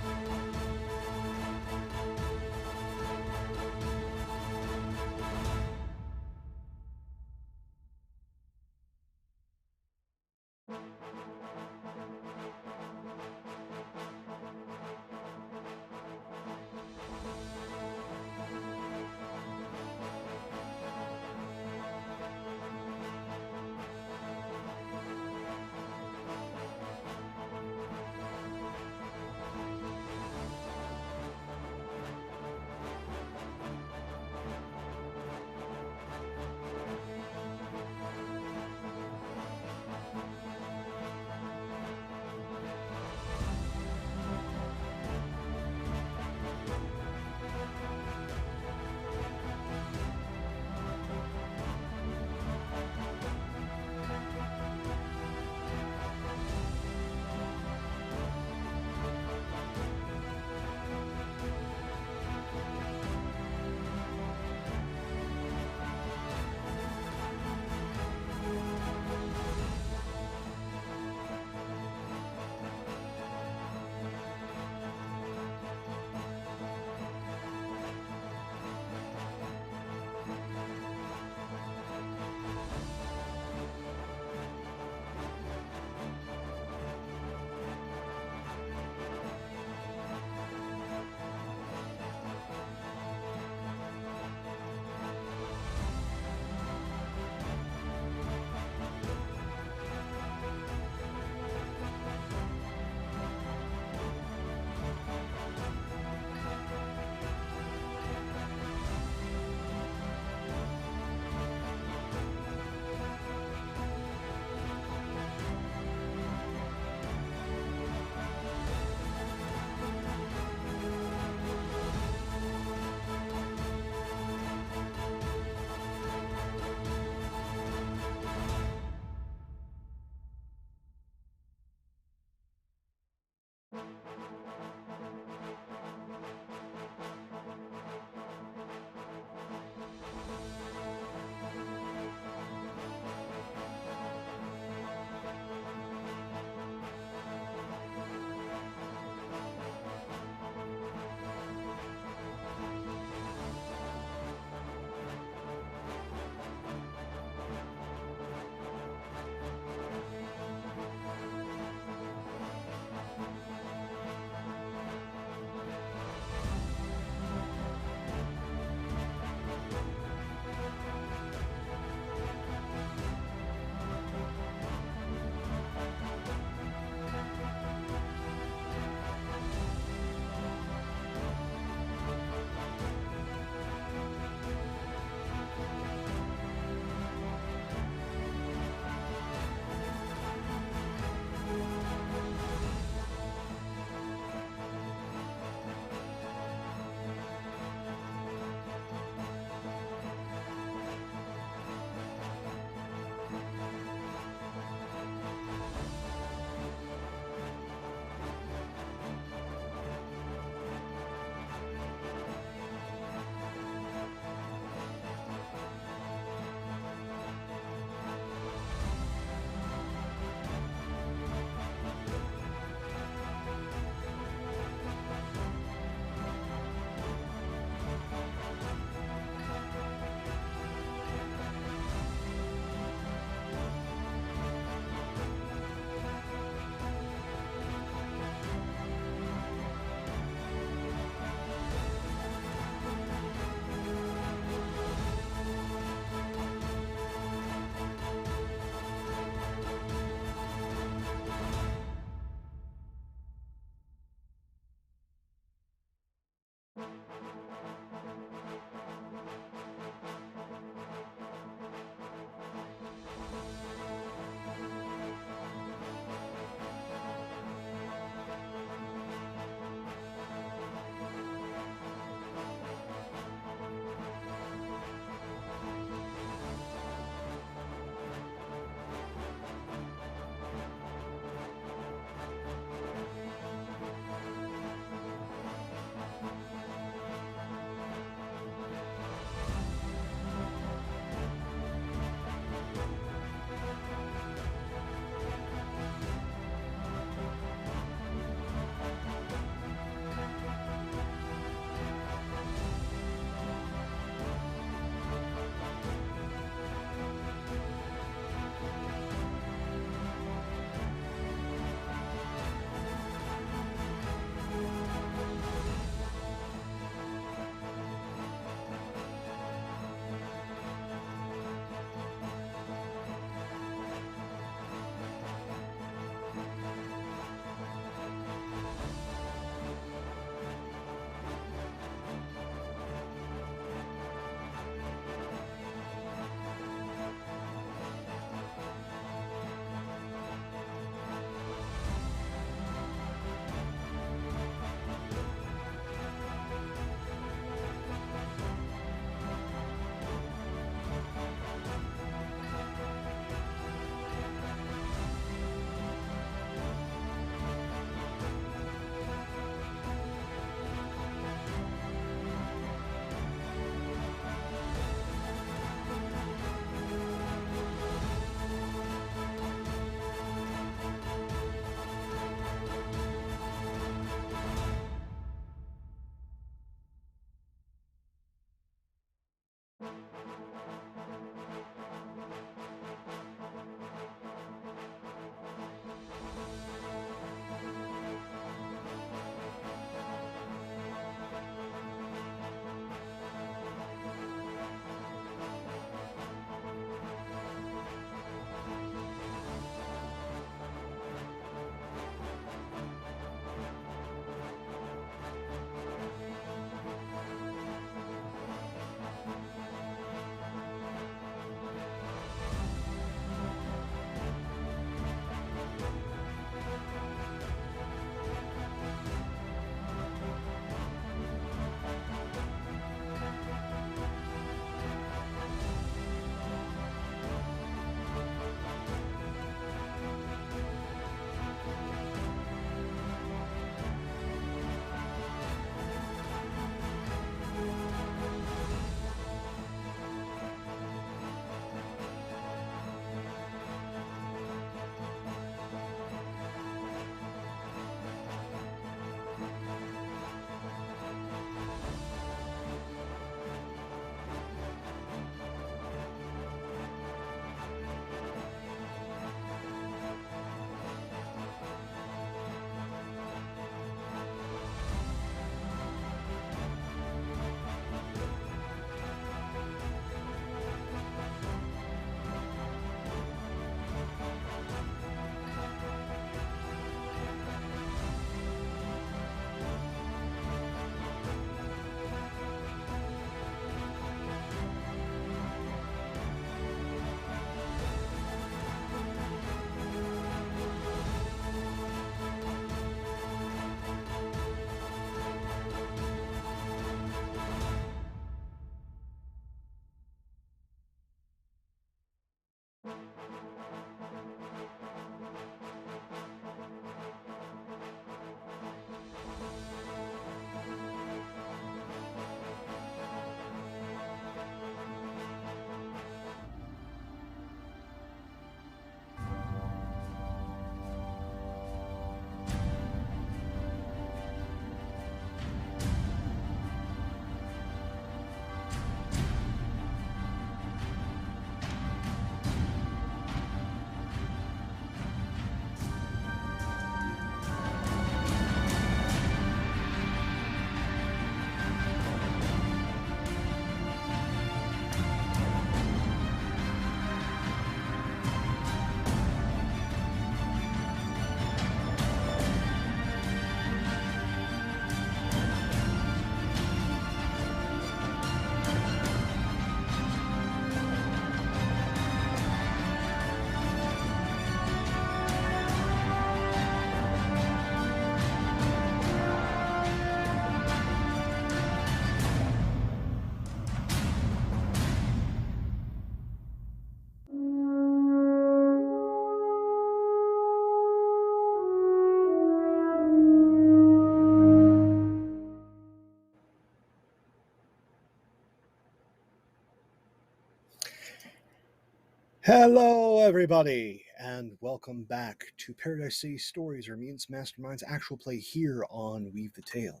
Hello, everybody, and welcome back to Paradise City Stories, or Mutants Masterminds actual play here on Weave the Tale.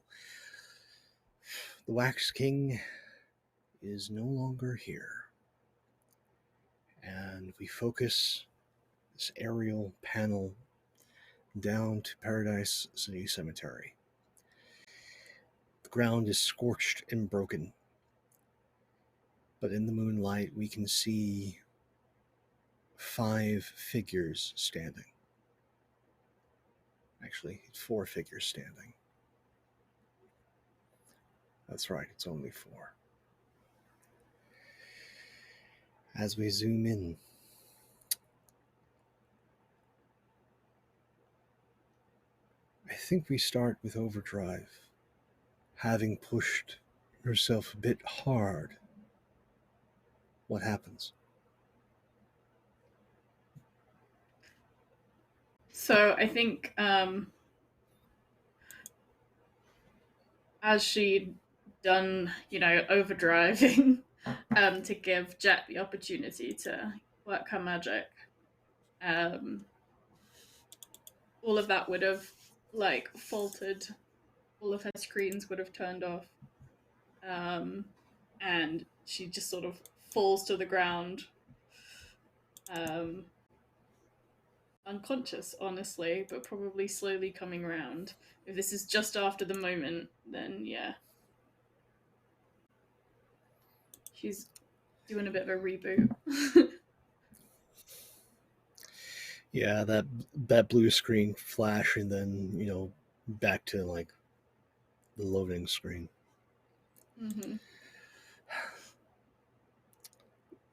The Wax King is no longer here, and we focus this aerial panel down to Paradise City Cemetery. The ground is scorched and broken, but in the moonlight we can see 5 figures standing. Actually, 4 figures standing. That's right, it's only 4. As we zoom in, I think we start with Overdrive, having pushed herself a bit hard. What happens? So I think as she'd done, overdriving to give Jet the opportunity to work her magic, all of that would have faltered. All of her screens would have turned off, and she just sort of falls to the ground, unconscious, honestly, but probably slowly coming around. If this is just after the moment, then yeah, she's doing a bit of a reboot. Yeah, that blue screen flash, and then back to like the loading screen. Mm-hmm.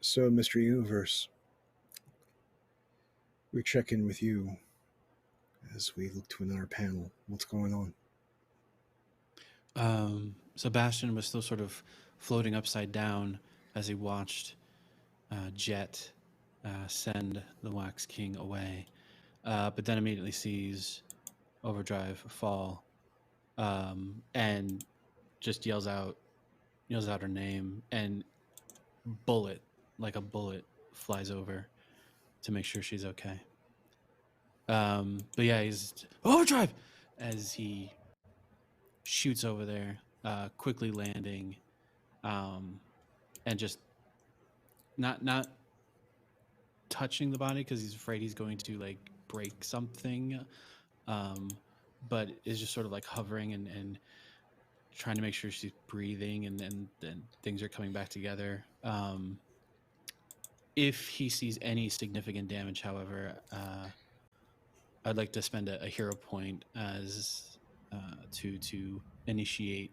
So, Mr. Universe, we check in with you as we look to another panel. What's going on? So Bastian was still sort of floating upside down as he watched Jet send the Wax King away, but then immediately sees Overdrive fall, and just yells out her name, and like a bullet flies over to make sure she's okay. But yeah, he's Overdrive as he shoots over there, quickly landing, and just not touching the body because he's afraid he's going to like break something, but is just sort of like hovering and trying to make sure she's breathing, and then things are coming back together. If he sees any significant damage, however, I'd like to spend a hero point as to initiate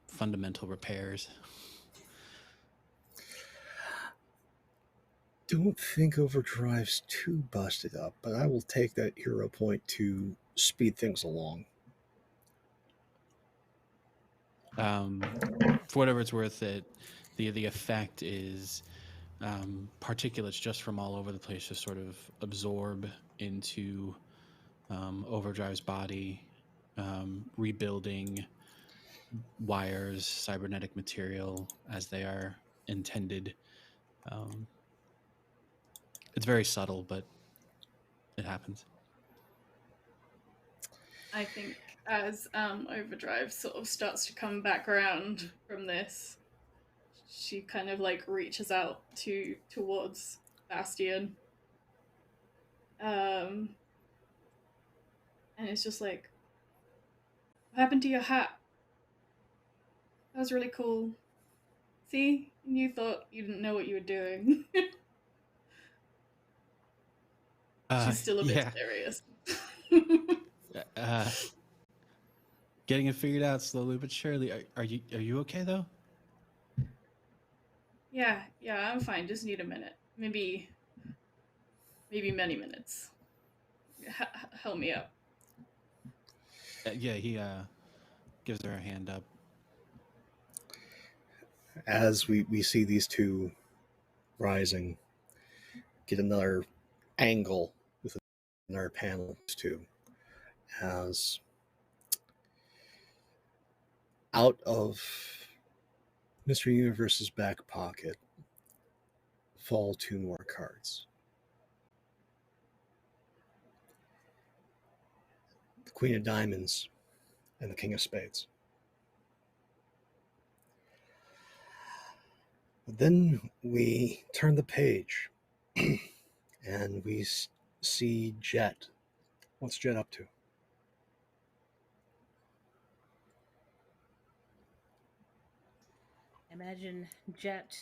fundamental repairs. Don't think Overdrive's too busted up, but I will take that hero point to speed things along. For whatever it's worth, the effect is particulates just from all over the place just sort of absorb into Overdrive's body, rebuilding wires, cybernetic material as they are intended. It's very subtle, but it happens. I think as Overdrive sort of starts to come back around from this, she kind of reaches out towards Bastian, and it's just like, what happened to your hat? That was really cool. See, you thought you didn't know what you were doing. She's still a bit serious. Getting it figured out slowly but surely. Are you okay though? Yeah, I'm fine. Just need a minute. Maybe many minutes. Help me up. Yeah, he gives her a hand up. As we see these two rising, get another angle with another panel too, as out of Mr. Universe's back pocket fall 2 more cards. The Queen of Diamonds and the King of Spades. But then we turn the page and we see Jet. What's Jet up to? Imagine Jet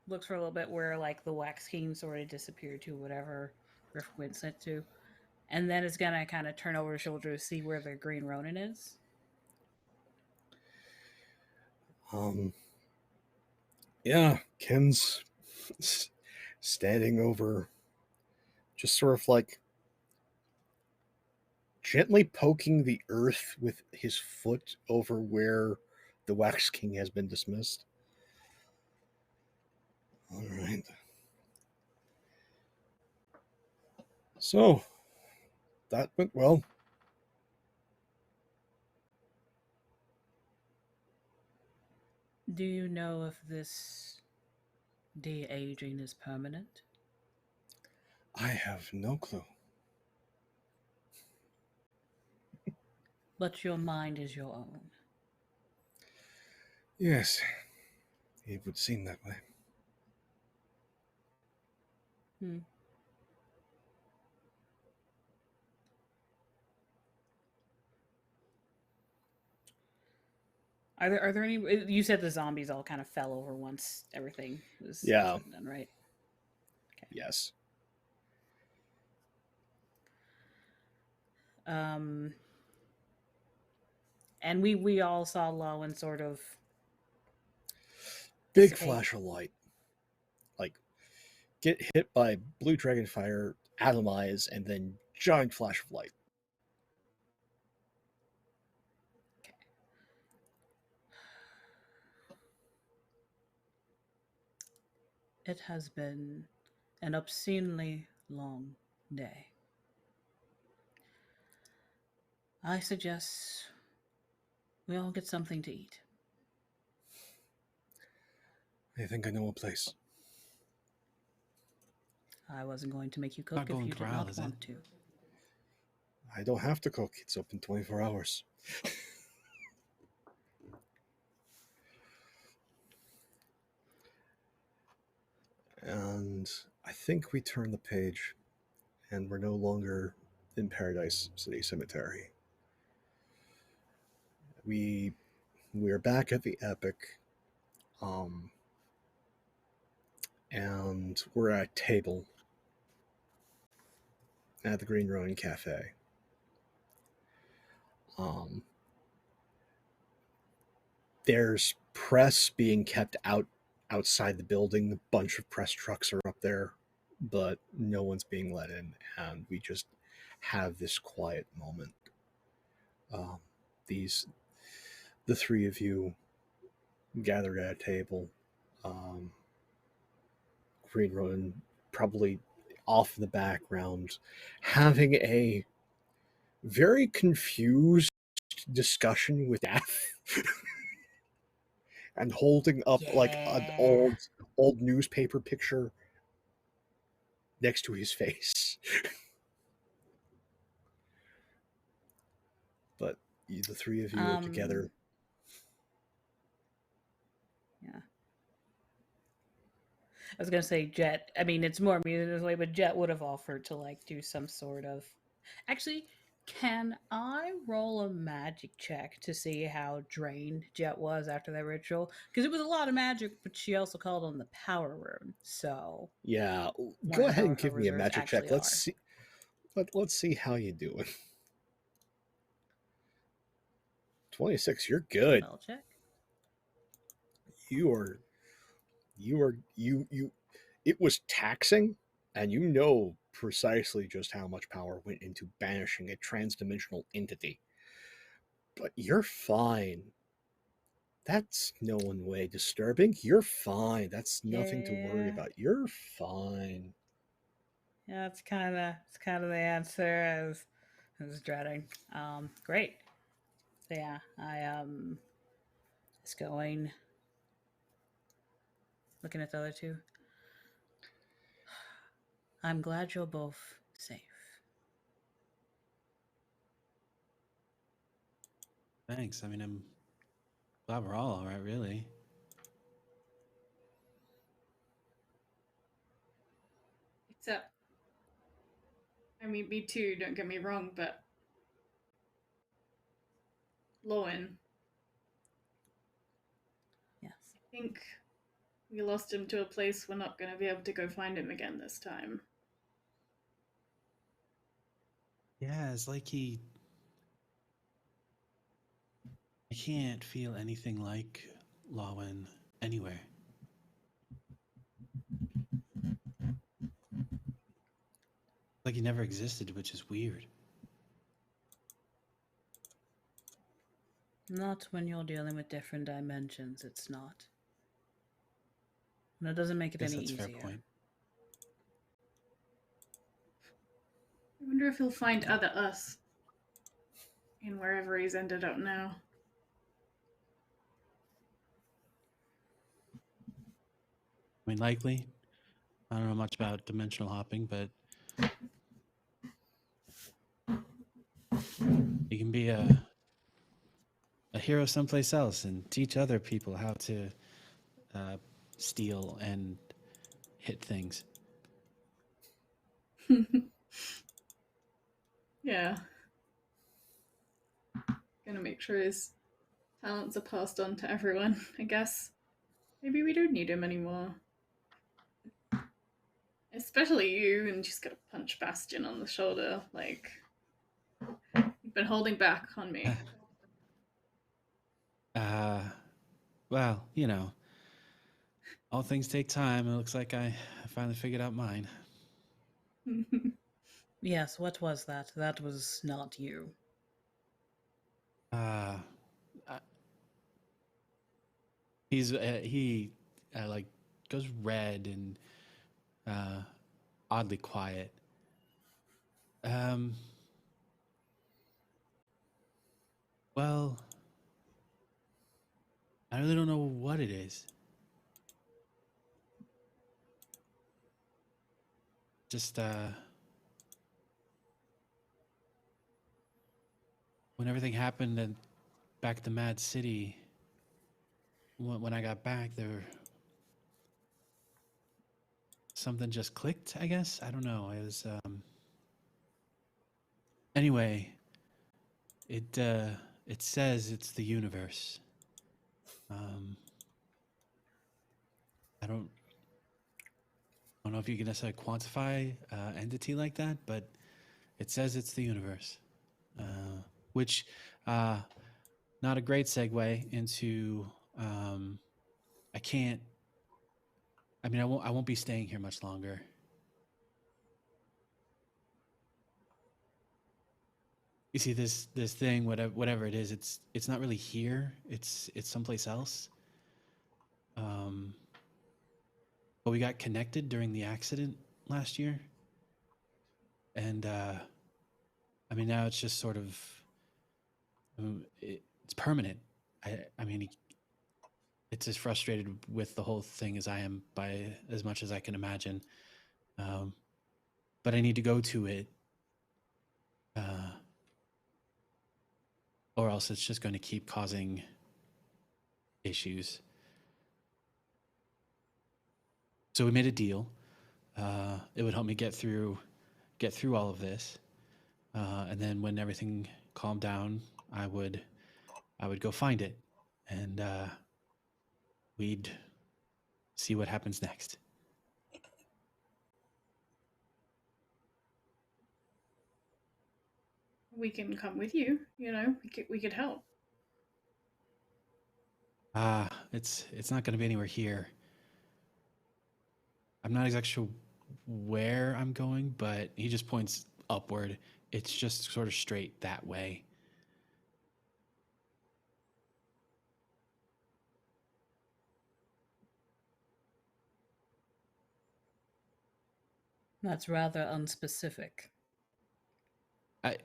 looks for a little bit where like the Wax King sort of disappeared to whatever Riftwind sent to. And then it's gonna kind of turn over his shoulder to see where the Green Ronin is. Yeah, Ken's standing over, just sort of like gently poking the earth with his foot over where the Wax King has been dismissed. All right. So, that went well. Do you know if this de-aging is permanent? I have no clue. But your mind is your own. Yes, it would seem that way. Hmm. Are there any? You said the zombies all kind of fell over once everything was Yeah. done, right? Okay. Yes. And we all saw Lawin sort of big dissipate. Flash of light, like get hit by blue dragon fire, atomize, and then giant flash of light. Okay. It has been an obscenely long day. I suggest we all get something to eat. I think I know a place. I wasn't going to make you cook Not if going you to did Ral, not is want it? to. I don't have to cook. It's open 24 hours. And I think we turn the page and we're no longer in Paradise City Cemetery. We're back at the Epic, and we're at a table at the Green Ronin Cafe. There's press being kept outside the building. A bunch of press trucks are up there, but no one's being let in, and we just have this quiet moment. The three of you gathered at a table. Green Ronin probably off in the background, having a very confused discussion with Death. And holding up like an old newspaper picture next to his face. But the three of you are together. Yeah. I was gonna say Jet. I mean, it's more amusing this way, but Jet would have offered to like do some sort of. Actually, can I roll a magic check to see how drained Jet was after that ritual? Because it was a lot of magic, but she also called on the power room. So yeah, go ahead and give me a magic check. Are. Let's see. Let's see how you doing. 26. You're good. Spell check. You. It was taxing, and you know precisely just how much power went into banishing a transdimensional entity. But you're fine. That's no one way disturbing. You're fine. That's nothing to worry about. You're fine. Yeah, it's kind of the answer I was dreading. Great. So yeah, I it's going. looking at the other two. I'm glad you're both safe. Thanks. I mean, I'm glad we're all right, really. Except, I mean, me too, don't get me wrong, but Lawin, Yes. I think we lost him to a place we're not going to be able to go find him again this time. Yeah, it's like I can't feel anything like Lawin anywhere. Like he never existed, which is weird. Not when you're dealing with different dimensions, it's not. And it doesn't make it Guess any that's a easier. fair point. I wonder if he'll find other us in wherever he's ended up now. I mean, likely. I don't know much about dimensional hopping, but you can be a hero someplace else and teach other people how to steal and hit things. Yeah. Gonna make sure his talents are passed on to everyone, I guess. Maybe we don't need him anymore. Especially you, and just gotta punch Bastian on the shoulder. Like, you've been holding back on me. Well, you know, all things take time. It looks like I finally figured out mine. Yes, what was that? That was not you. He like goes red and oddly quiet. Well, I really don't know what it is. Just when everything happened and back at the Mad City, when I got back, there something just clicked. I guess I don't know. It was anyway. It says it's the universe. I don't know if you can necessarily quantify entity like that, but it says it's the universe, which not a great segue into. I can't. I mean, I won't be staying here much longer. You see, this thing, whatever it is, it's not really here. It's someplace else. But we got connected during the accident last year, and I mean, now it's just sort of. It's permanent. I mean, it's as frustrated with the whole thing as I am, by as much as I can imagine. But I need to go to it, or else it's just going to keep causing issues. So we made a deal. It would help me get through all of this, and then when everything calmed down, I would go find it, and we'd see what happens next. We can come with you, you know, we could help. It's not going to be anywhere here. I'm not exactly sure where I'm going, but he just points upward. It's just sort of straight that way. That's rather unspecific. I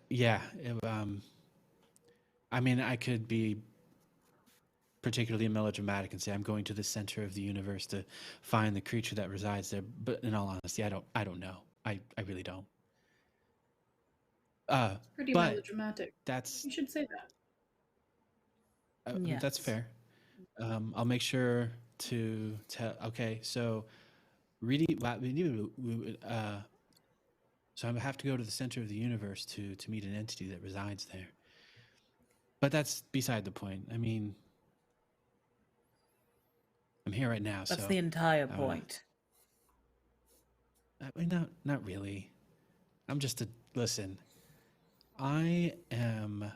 mean, I could be particularly melodramatic and say I'm going to the center of the universe to find the creature that resides there. But in all honesty, I don't know. I really don't. Pretty but melodramatic. that's You should say that. that's Yes. fair. I'll make sure to tell. Okay, so so I have to go to the center of the universe to meet an entity that resides there. But that's beside the point. I mean, I'm here right now. That's so the entire point. I mean, not really. I'm just listen. I am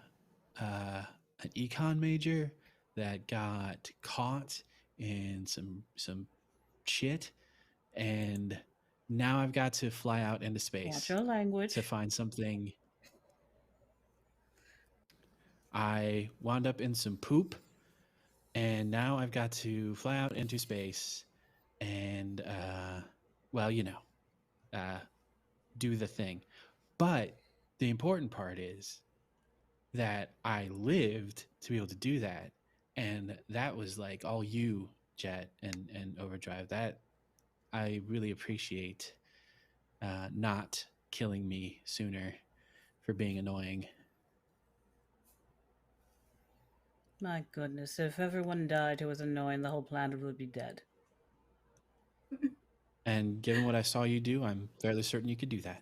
an econ major that got caught in some shit, and now I've got to fly out into space Watch your language. to find something. I wound up in some poop, and now I've got to fly out into space and, do the thing. But the important part is that I lived to be able to do that. And that was like all you, Jet, and Overdrive. That I really appreciate not killing me sooner for being annoying. My goodness, if everyone died who was annoying, the whole planet would be dead. And given what I saw you do, I'm fairly certain you could do that.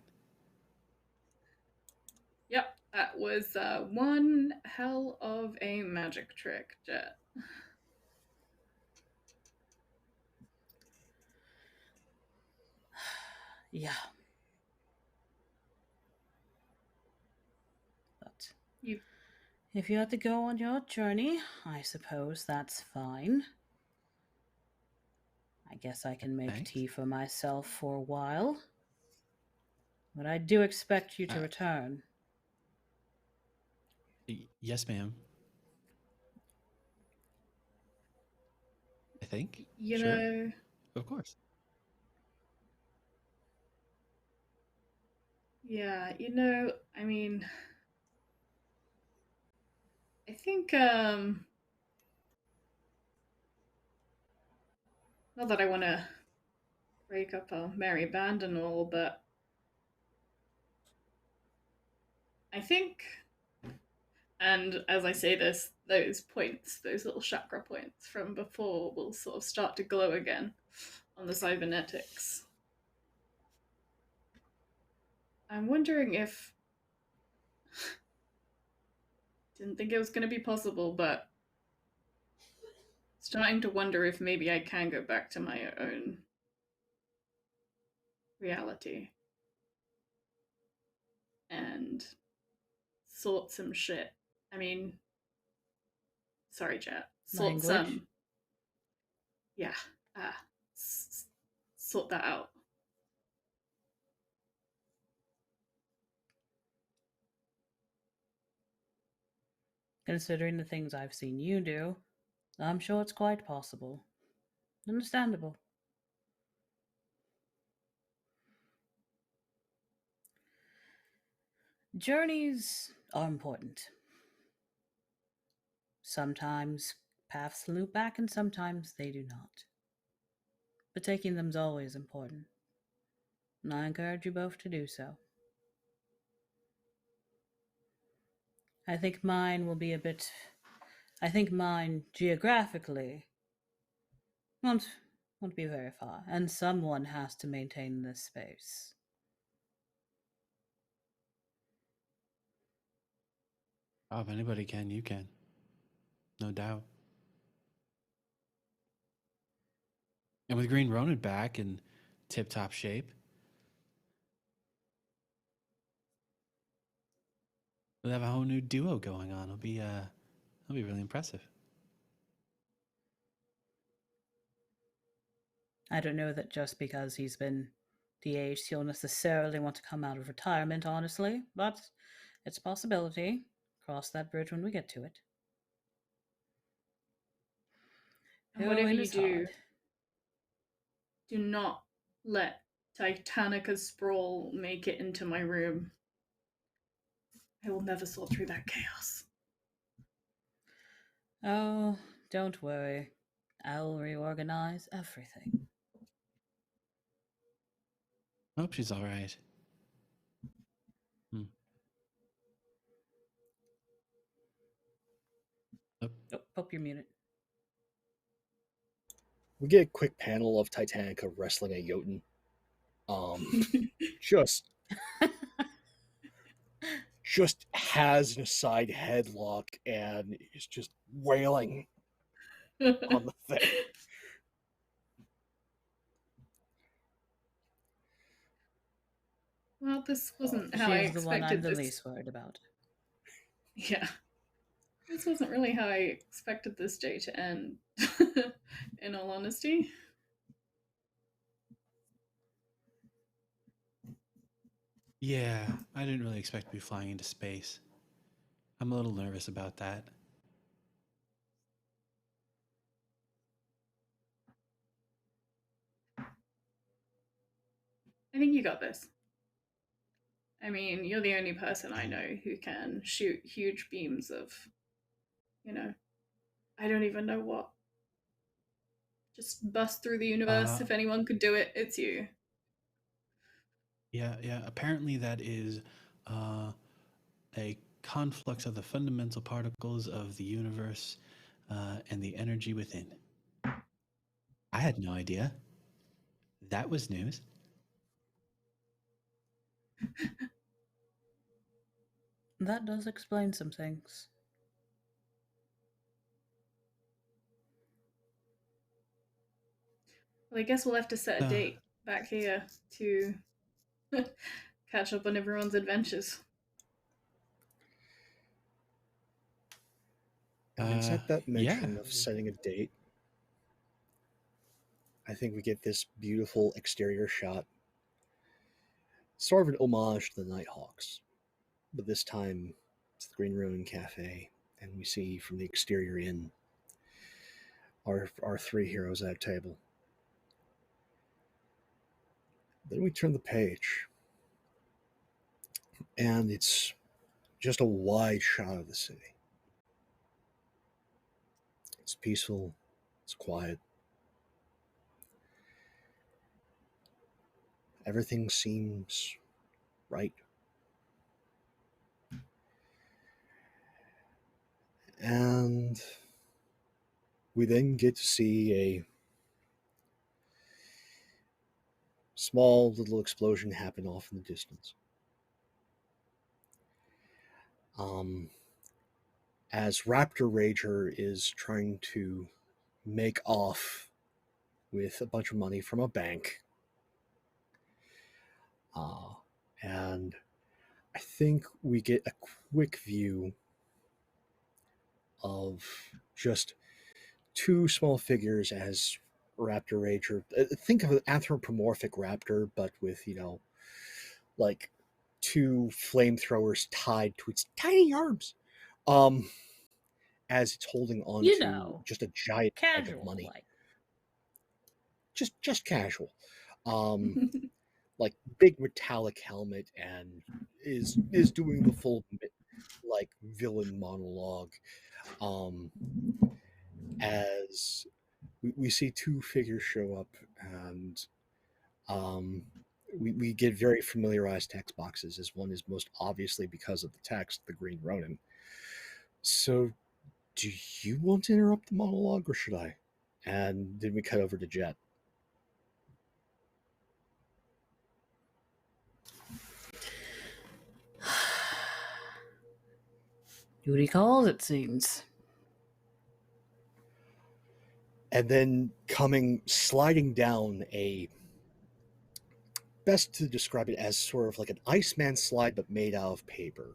Yep, that was one hell of a magic trick, Jet. Yeah. But if you had to go on your journey, I suppose that's fine. I guess I can make Thanks. tea for myself for a while. But I do expect you to return. Yes, ma'am. I think. You sure. know, Of course. yeah, I mean, I think, not that I want to break up our merry band and all, but I think, and as I say this, those little chakra points from before will sort of start to glow again on the cybernetics. I'm wondering if, didn't think it was going to be possible, but starting to wonder if maybe I can go back to my own reality and sort some shit. I mean, sorry, chat. Sort some. Yeah. Sort that out. Considering the things I've seen you do, I'm sure it's quite possible. Understandable. Journeys are important. Sometimes paths loop back and sometimes they do not. But taking them's always important. And I encourage you both to do so. I think mine geographically won't be very far, and someone has to maintain this space. Oh, if anybody can, you can. No doubt. And with Green Ronin back in tip-top shape, we'll have a whole new duo going on. It'll be really impressive. I don't know that just because he's been de-aged, he'll necessarily want to come out of retirement, honestly, but it's a possibility. Cross that bridge when we get to it. And whatever you do, do not let Titanicus Sprawl make it into my room. I will never sort through that chaos. Oh, Don't worry. I'll reorganize everything. I hope she's all right. Oh, Pope, you're muted. We get a quick panel of Titanica wrestling a Jotun. Just has an aside headlock and is just wailing on the thing. Well, this wasn't how I She's the one I'm expected the this. least worried about. Yeah. This wasn't really how I expected this day to end, in all honesty. Yeah, I didn't really expect to be flying into space. I'm a little nervous about that. I think you got this. I mean, you're the only person I know who can shoot huge beams of, I don't even know what. Just bust through the universe. If anyone could do it, it's you. Yeah. Apparently that is a conflux of the fundamental particles of the universe and the energy within. I had no idea. That was news. That does explain some things. Well, I guess we'll have to set a date back here to catch up on everyone's adventures. And it's at that mention of setting a date, I think we get this beautiful exterior shot. Sort of an homage to the Nighthawks. But this time, it's the Green Ronin Cafe, and we see from the exterior in our three heroes at a table. Then we turn the page, and it's just a wide shot of the city. It's peaceful, it's quiet. Everything seems right. And we then get to see a small little explosion happen off in the distance. As Raptor Rager is trying to make off with a bunch of money from a bank. And I think we get a quick view of just two small figures as Raptor Rager. Think of an anthropomorphic raptor, but with, like two flamethrowers tied to its tiny arms. As it's holding on to just a giant bag of money. Like. Just casual. Like big metallic helmet, and is doing the full like villain monologue. As we see two figures show up, and we get very familiarized text boxes, as one is most obviously, because of the text, the Green Ronin. So do you want to interrupt the monologue, or should I? And then we cut over to Jet. Duty calls, it seems. And then sliding down best to describe it as sort of like an Iceman slide, but made out of paper,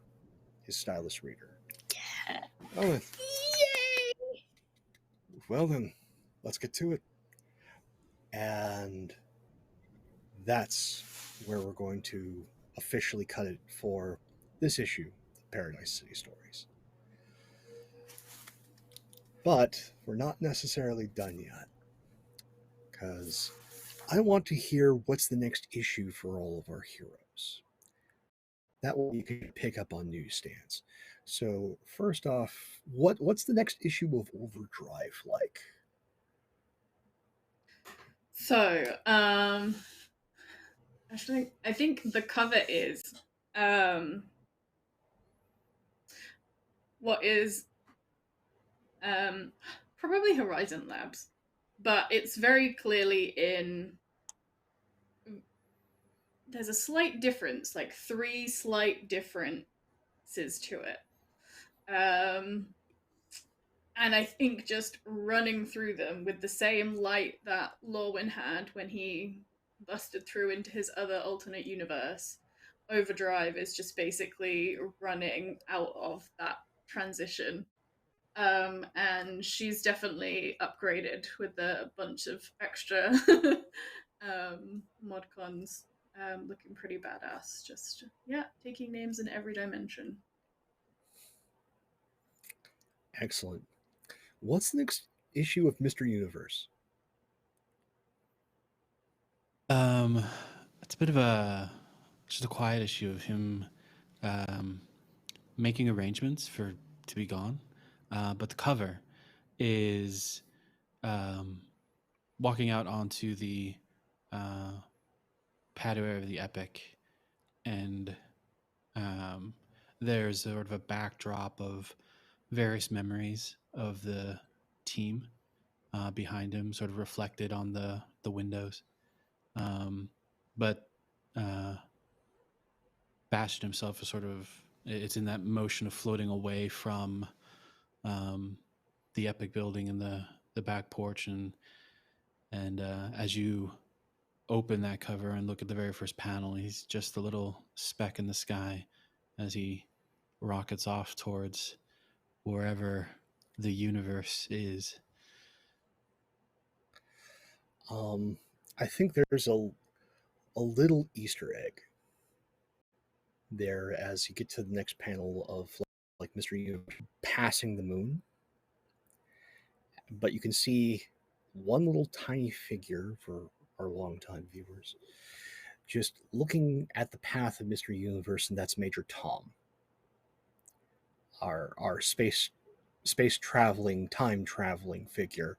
his stylus reader. Yeah. Oh, yay! Well then, let's get to it. And that's where we're going to officially cut it for this issue of Paradise City Stories. But we're not necessarily done yet, because I want to hear what's the next issue for all of our heroes. That way you can pick up on newsstands. So first off, what's the next issue of Overdrive like? So, actually, I think the cover is what is probably Horizon Labs, but it's very clearly in. There's a slight difference, like 3 slight differences to it. And I think just running through them with the same light that Lawin had when he busted through into his other alternate universe, Overdrive is just basically running out of that transition. And she's definitely upgraded with a bunch of extra mod cons, looking pretty badass. Just, yeah, taking names in every dimension. Excellent. What's the next issue of Mr. Universe? It's a bit of just a quiet issue of him making arrangements to be gone. But the cover is walking out onto the patio area of the Epic, and there's sort of a backdrop of various memories of the team behind him, sort of reflected on the windows. But Bastian himself is it's in that motion of floating away from the Epic building and the back porch, and as you open that cover and look at the very first panel, he's just a little speck in the sky as he rockets off towards wherever the universe is. I think there's a little Easter egg there as you get to the next panel of like Mr. Universe passing the moon. But you can see one little tiny figure for our longtime viewers just looking at the path of Mr. Universe, and that's Major Tom, our space traveling, time traveling figure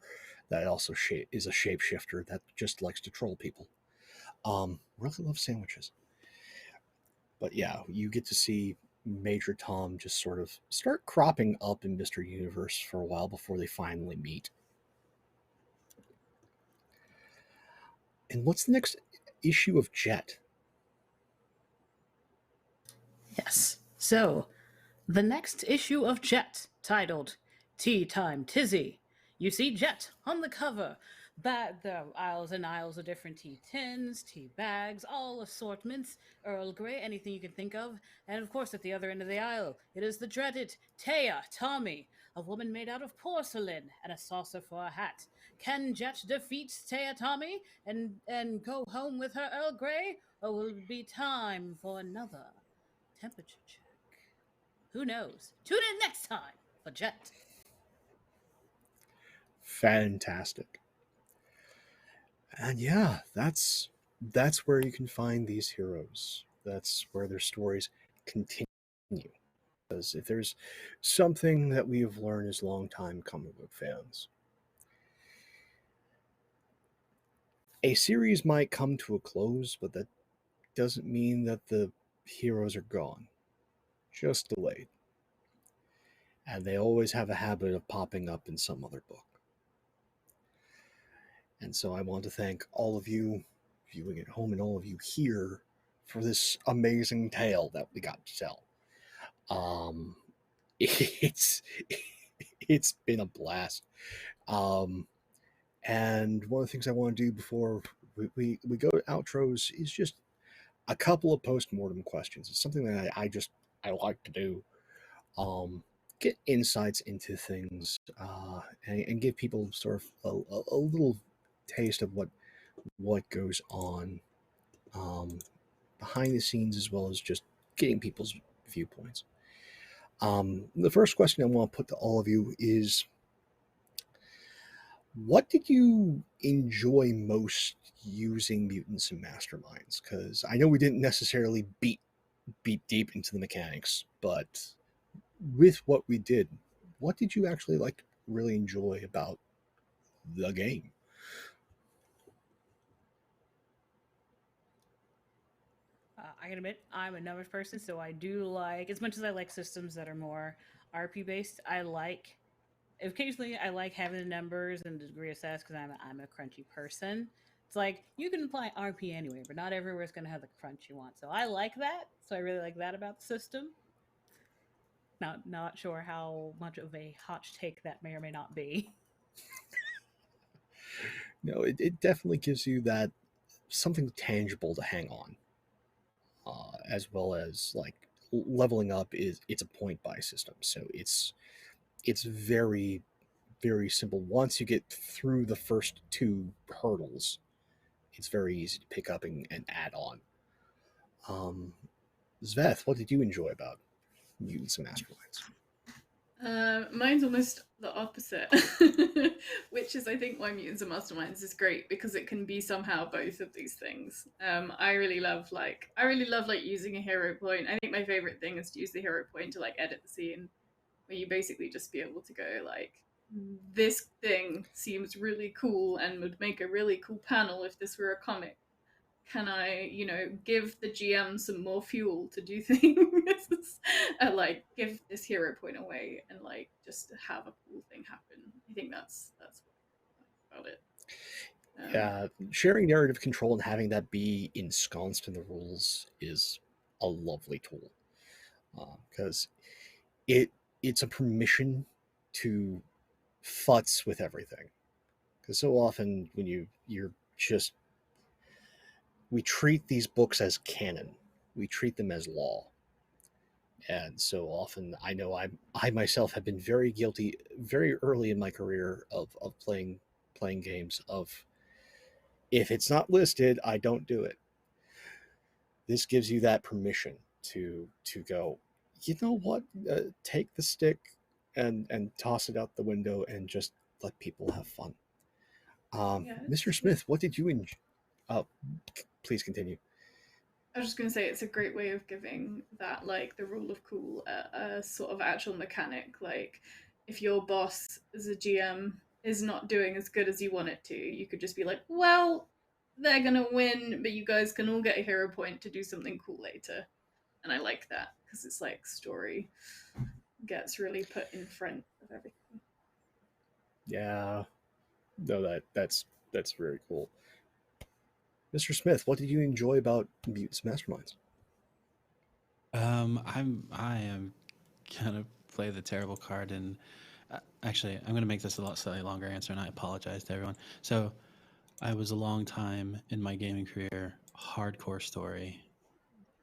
that also is a shapeshifter that just likes to troll people. Really love sandwiches. But yeah, you get to see Major Tom just sort of start cropping up in Mr. Universe for a while before they finally meet. And what's the next issue of Jet? Yes. So, the next issue of Jet, titled Tea Time Tizzy. You see Jet on the cover. There are aisles and aisles of different tea tins, tea bags, all assortments, Earl Grey, anything you can think of. And of course, at the other end of the aisle, it is the dreaded Taya Tommy, a woman made out of porcelain and a saucer for a hat. Can Jet defeat Taya Tommy and go home with her Earl Grey, or will it be time for another temperature check? Who knows? Tune in next time for Jet. Fantastic. And yeah, that's where you can find these heroes. That's where their stories continue. Because if there's something that we have learned as longtime comic book fans, a series might come to a close, but that doesn't mean that the heroes are gone. Just delayed. And they always have a habit of popping up in some other book. And so I want to thank all of you viewing at home and all of you here for this amazing tale that we got to tell. It's been a blast. And one of the things I want to do before we go to outros is just a couple of post-mortem questions. It's something that I like to do. Get insights into things and give people sort of a little taste of what goes on behind the scenes, as well as just getting people's viewpoints. The first question I want to put to all of you is, what did you enjoy most using Mutants and Masterminds? Because I know we didn't necessarily beat beat deep into the mechanics, but with what we did, what did you actually like really enjoy about the game? I can admit I'm a numbers person, so I do like, as much as I like systems that are more RP based, I like, occasionally I like having the numbers and the degree of success because I'm a crunchy person. It's like you can apply RP anywhere, but not everywhere is going to have the crunch you want. So I like that. So I really like that about the system. Not sure how much of a hot take that may or may not be. No, it definitely gives you that something tangible to hang on, as well as like leveling up is it's a point buy system, so it's very simple. Once you get through the first two hurdles, it's very easy to pick up and add on. Um, Zveth, what did you enjoy about Mutants and Masterminds? Mine's almost the opposite, which is I think why Mutants and Masterminds is great because it can be somehow both of these things. I really love like using a hero point. I think my favorite thing is to use the hero point to like edit the scene, where you basically just be able to go like, this thing seems really cool and would make a really cool panel if this were a comic. Can I, give the GM some more fuel to do things? Like give this hero point away and like just have a cool thing happen. I think that's what I like about it. Yeah, sharing narrative control and having that be ensconced in the rules is a lovely tool, because it it's a permission to futz with everything. Because so often when you're just we treat these books as canon, we treat them as law, and so often I know I myself have been very guilty very early in my career of playing games of, if it's not listed, I don't do it. This gives you that permission to go, you know what, take the stick and toss it out the window and just let people have fun. Yeah, Mr. Smith, what did you enjoy? Oh, please continue. I was just going to say it's a great way of giving that like the rule of cool a sort of actual mechanic. Like if your boss as a GM is not doing as good as you want it to, you could just be like, well, they're gonna win, but you guys can all get a hero point to do something cool later. And I like that because it's like story gets really put in front of everything. Yeah, no, that's very cool. Mr. Smith, what did you enjoy about Mutants Masterminds? I am gonna play the terrible card, and actually, I'm gonna make this a lot slightly longer answer, and I apologize to everyone. So, I was a long time in my gaming career, hardcore story.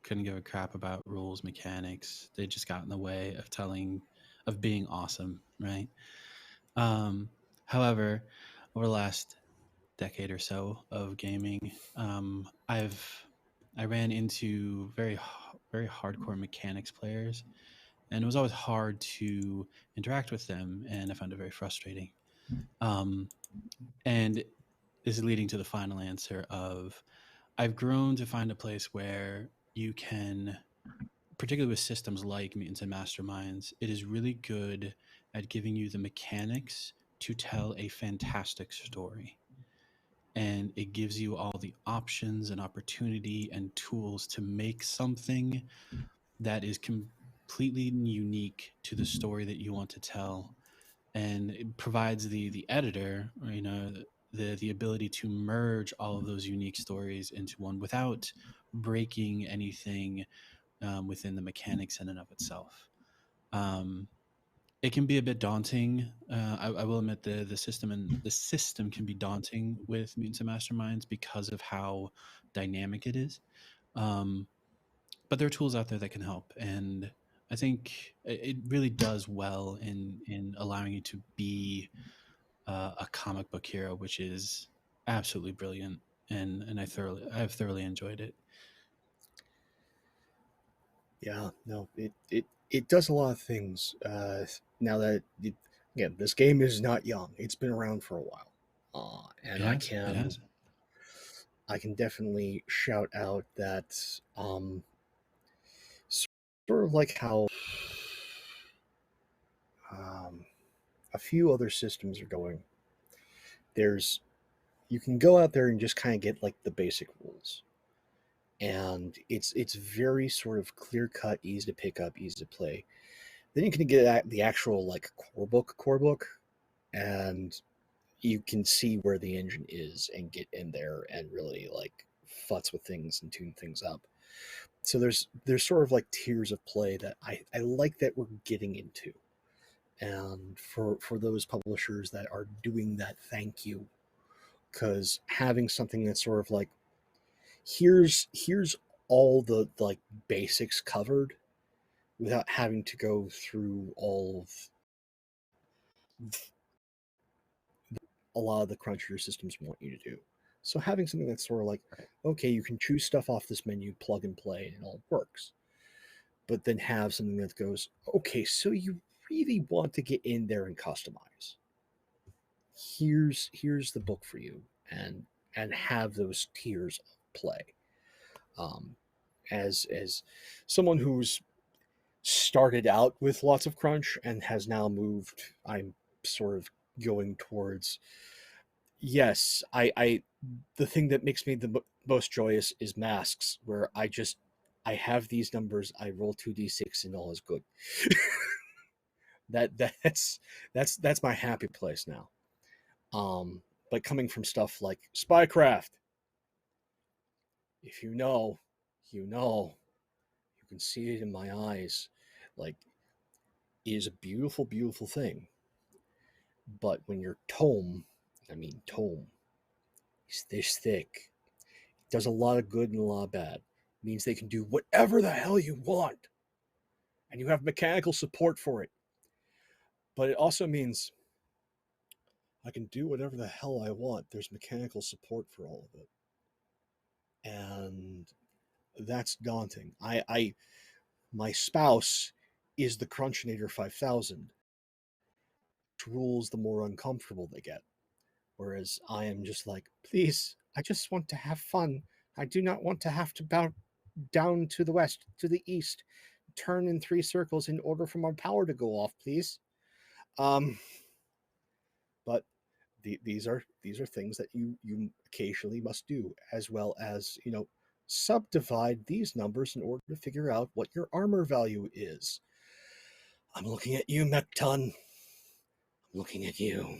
Couldn't give a crap about rules, mechanics. They just got in the way of being awesome, right? However, over the last decade or so of gaming, I ran into very hardcore mechanics players, and it was always hard to interact with them, and I found it very frustrating. And this is leading to the final answer of, I've grown to find a place where you can, particularly with systems like Mutants and Masterminds, it is really good at giving you the mechanics to tell a fantastic story. And it gives you all the options and opportunity and tools to make something that is completely unique to the story that you want to tell. And it provides the editor, the ability to merge all of those unique stories into one without breaking anything within the mechanics in and of itself. It can be a bit daunting. I will admit the system can be daunting with Mutants and Masterminds because of how dynamic it is. But there are tools out there that can help, and I think it really does well in allowing you to be a comic book hero, which is absolutely brilliant, and I've thoroughly enjoyed it. Yeah, no, it does a lot of things. Now that again, this game is not young; it's been around for a while, and It has. I can definitely shout out that sort of like how a few other systems are going. There's you can go out there and just kind of get like the basic rules, and it's very sort of clear cut, easy to pick up, easy to play. Then you can get the actual like core book, and you can see where the engine is and get in there and really like futz with things and tune things up. So there's sort of like tiers of play that I like that we're getting into. And for those publishers that are doing that, thank you. Because having something that's sort of like here's all the like basics covered without having to go through all of a lot of the crunchier systems want you to do. So having something that's sort of like, okay, you can choose stuff off this menu, plug and play, and it all works. But then have something that goes, okay, so you really want to get in there and customize. Here's the book for you, and have those tiers of play. As someone who's started out with lots of crunch and has now moved, I'm sort of going towards, yes, I the thing that makes me the most joyous is masks, where I have these numbers, I roll 2d6 and all is good. That's my happy place now. But coming from stuff like Spycraft, if you know, you know, you can see it in my eyes, like, it is a beautiful, beautiful thing. But when your tome is this thick, it does a lot of good and a lot of bad. It means they can do whatever the hell you want, and you have mechanical support for it. But it also means I can do whatever the hell I want. There's mechanical support for all of it. And that's daunting. My spouse is the Crunchinator 5000. Rules, the more uncomfortable they get. Whereas I am just like, please, I just want to have fun. I do not want to have to bow down to the west, to the east, turn in 3 circles in order for my power to go off, please. But these are things that you occasionally must do, as well as, subdivide these numbers in order to figure out what your armor value is. I'm looking at you, Mekton. I'm looking at you.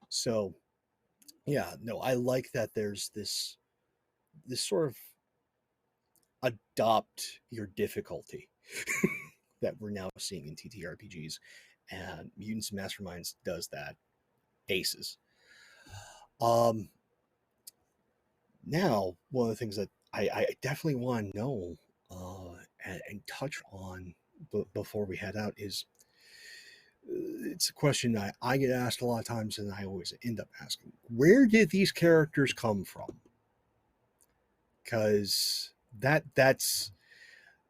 So yeah, no, I like that there's this sort of adopt your difficulty that we're now seeing in TTRPGs, and Mutants and Masterminds does that aces. Now, one of the things that I definitely want to know and touch on before we head out is, it's a question I get asked a lot of times, and I always end up asking, where did these characters come from? Because that's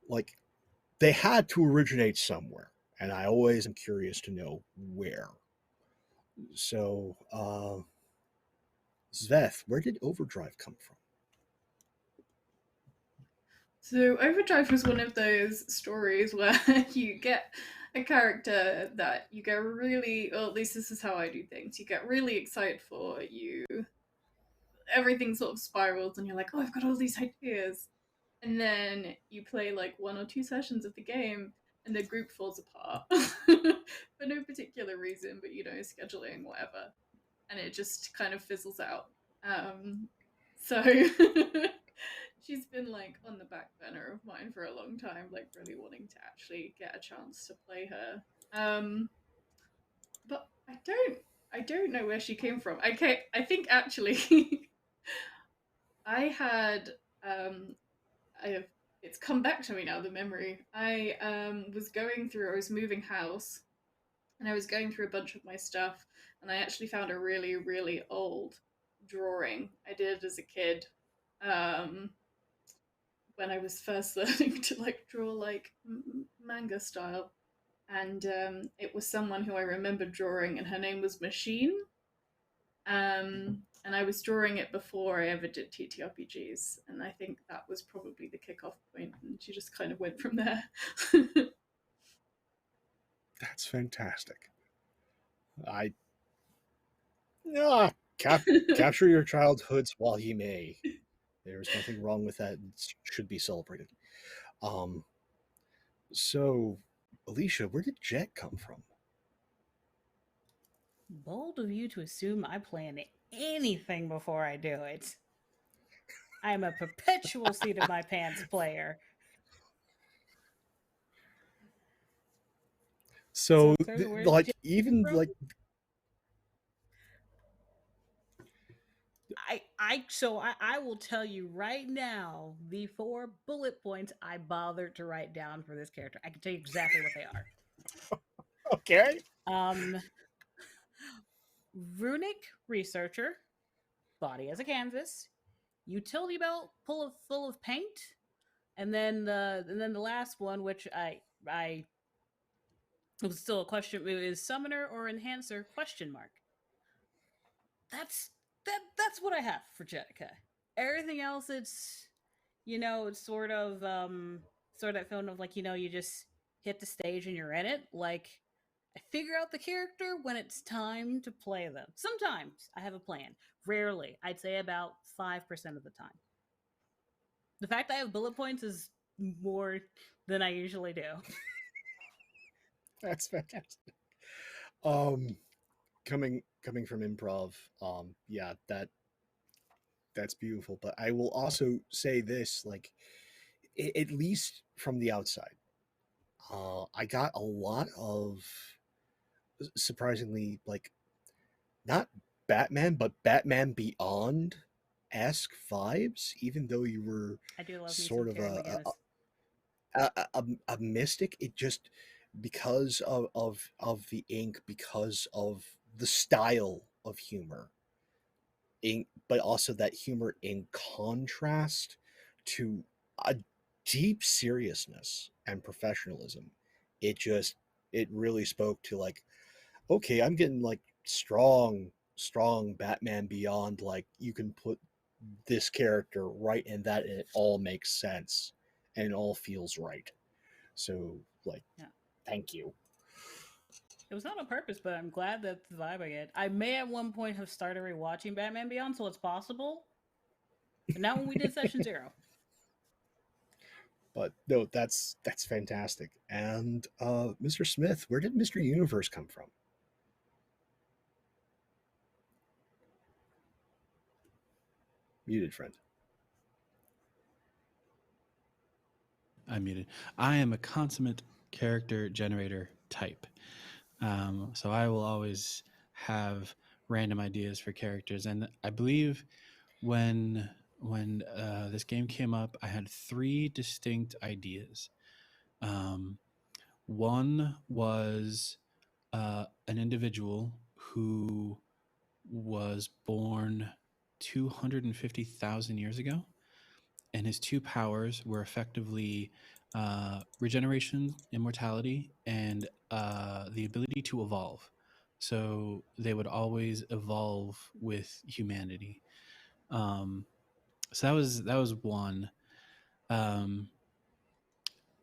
like, they had to originate somewhere, and I always am curious to know where. So, Zveth, where did Overdrive come from? So Overdrive was one of those stories where you get a character that you get really, or at least this is how I do things, you get really excited for, everything sort of spirals and you're like, oh, I've got all these ideas. And then you play like 1 or 2 sessions of the game and the group falls apart for no particular reason, but scheduling, whatever. And it just kind of fizzles out. So she's been like on the back burner of mine for a long time, like really wanting to actually get a chance to play her. But I don't know where she came from. I think actually I had it's come back to me now, the memory. I was moving house and I was going through a bunch of my stuff, and I actually found a really, really old drawing I did as a kid, when I was first learning to like draw like manga style, and it was someone who I remember drawing, and her name was Machine. And I was drawing it before I ever did TTRPGs, and I think that was probably the kickoff point, and she just kind of went from there. That's fantastic. Capture your childhoods while ye may. There's nothing wrong with that. It should be celebrated. So, Alicia, where did Jet come from? Bold of you to assume I plan anything before I do it. I am a perpetual seat of my pants player. So, sir, where's like, Jet even from? like, I will tell you right now the 4 bullet points I bothered to write down for this character. I can tell you exactly what they are. okay, Runic researcher, body as a canvas, utility belt full of paint, and then the last one, which I it was still a question. It was summoner or enhancer ? That's that's what I have for Jettica. Everything else, it's it's sort of that feeling of like you just hit the stage and you're in it. Like I figure out the character when it's time to play them. Sometimes I have a plan. Rarely, I'd say about 5% of the time. The fact I have bullet points is more than I usually do. that's fantastic. Coming from improv, yeah, that's beautiful. But I will also say this, like, at least from the outside, I got a lot of surprisingly, like, not Batman, but Batman Beyond esque vibes. Even though you were I do love me some sort of Terry McGinnis. a mystic, it just because of the ink, because of the style of humor, but also that humor in contrast to a deep seriousness and professionalism. It really spoke to, like, okay, I'm getting like strong Batman Beyond. Like, you can put this character right in that, and it all makes sense and it all feels right. So, like, Yeah. thank you. It was not on purpose, but I'm glad that's the vibe I get. I may at one point have started rewatching Batman Beyond, so it's possible. But not when we did session 0. But no, that's fantastic. And Mr. Smith, where did Mr. Universe come from? Muted, friend. I'm muted. I am a consummate character generator type. So I will always have random ideas for characters. And I believe when this game came up, I had 3 distinct ideas. One was an individual who was born 250,000 years ago, and his 2 powers were effectively regeneration, immortality, and the ability to evolve. So they would always evolve with humanity. So that was one. And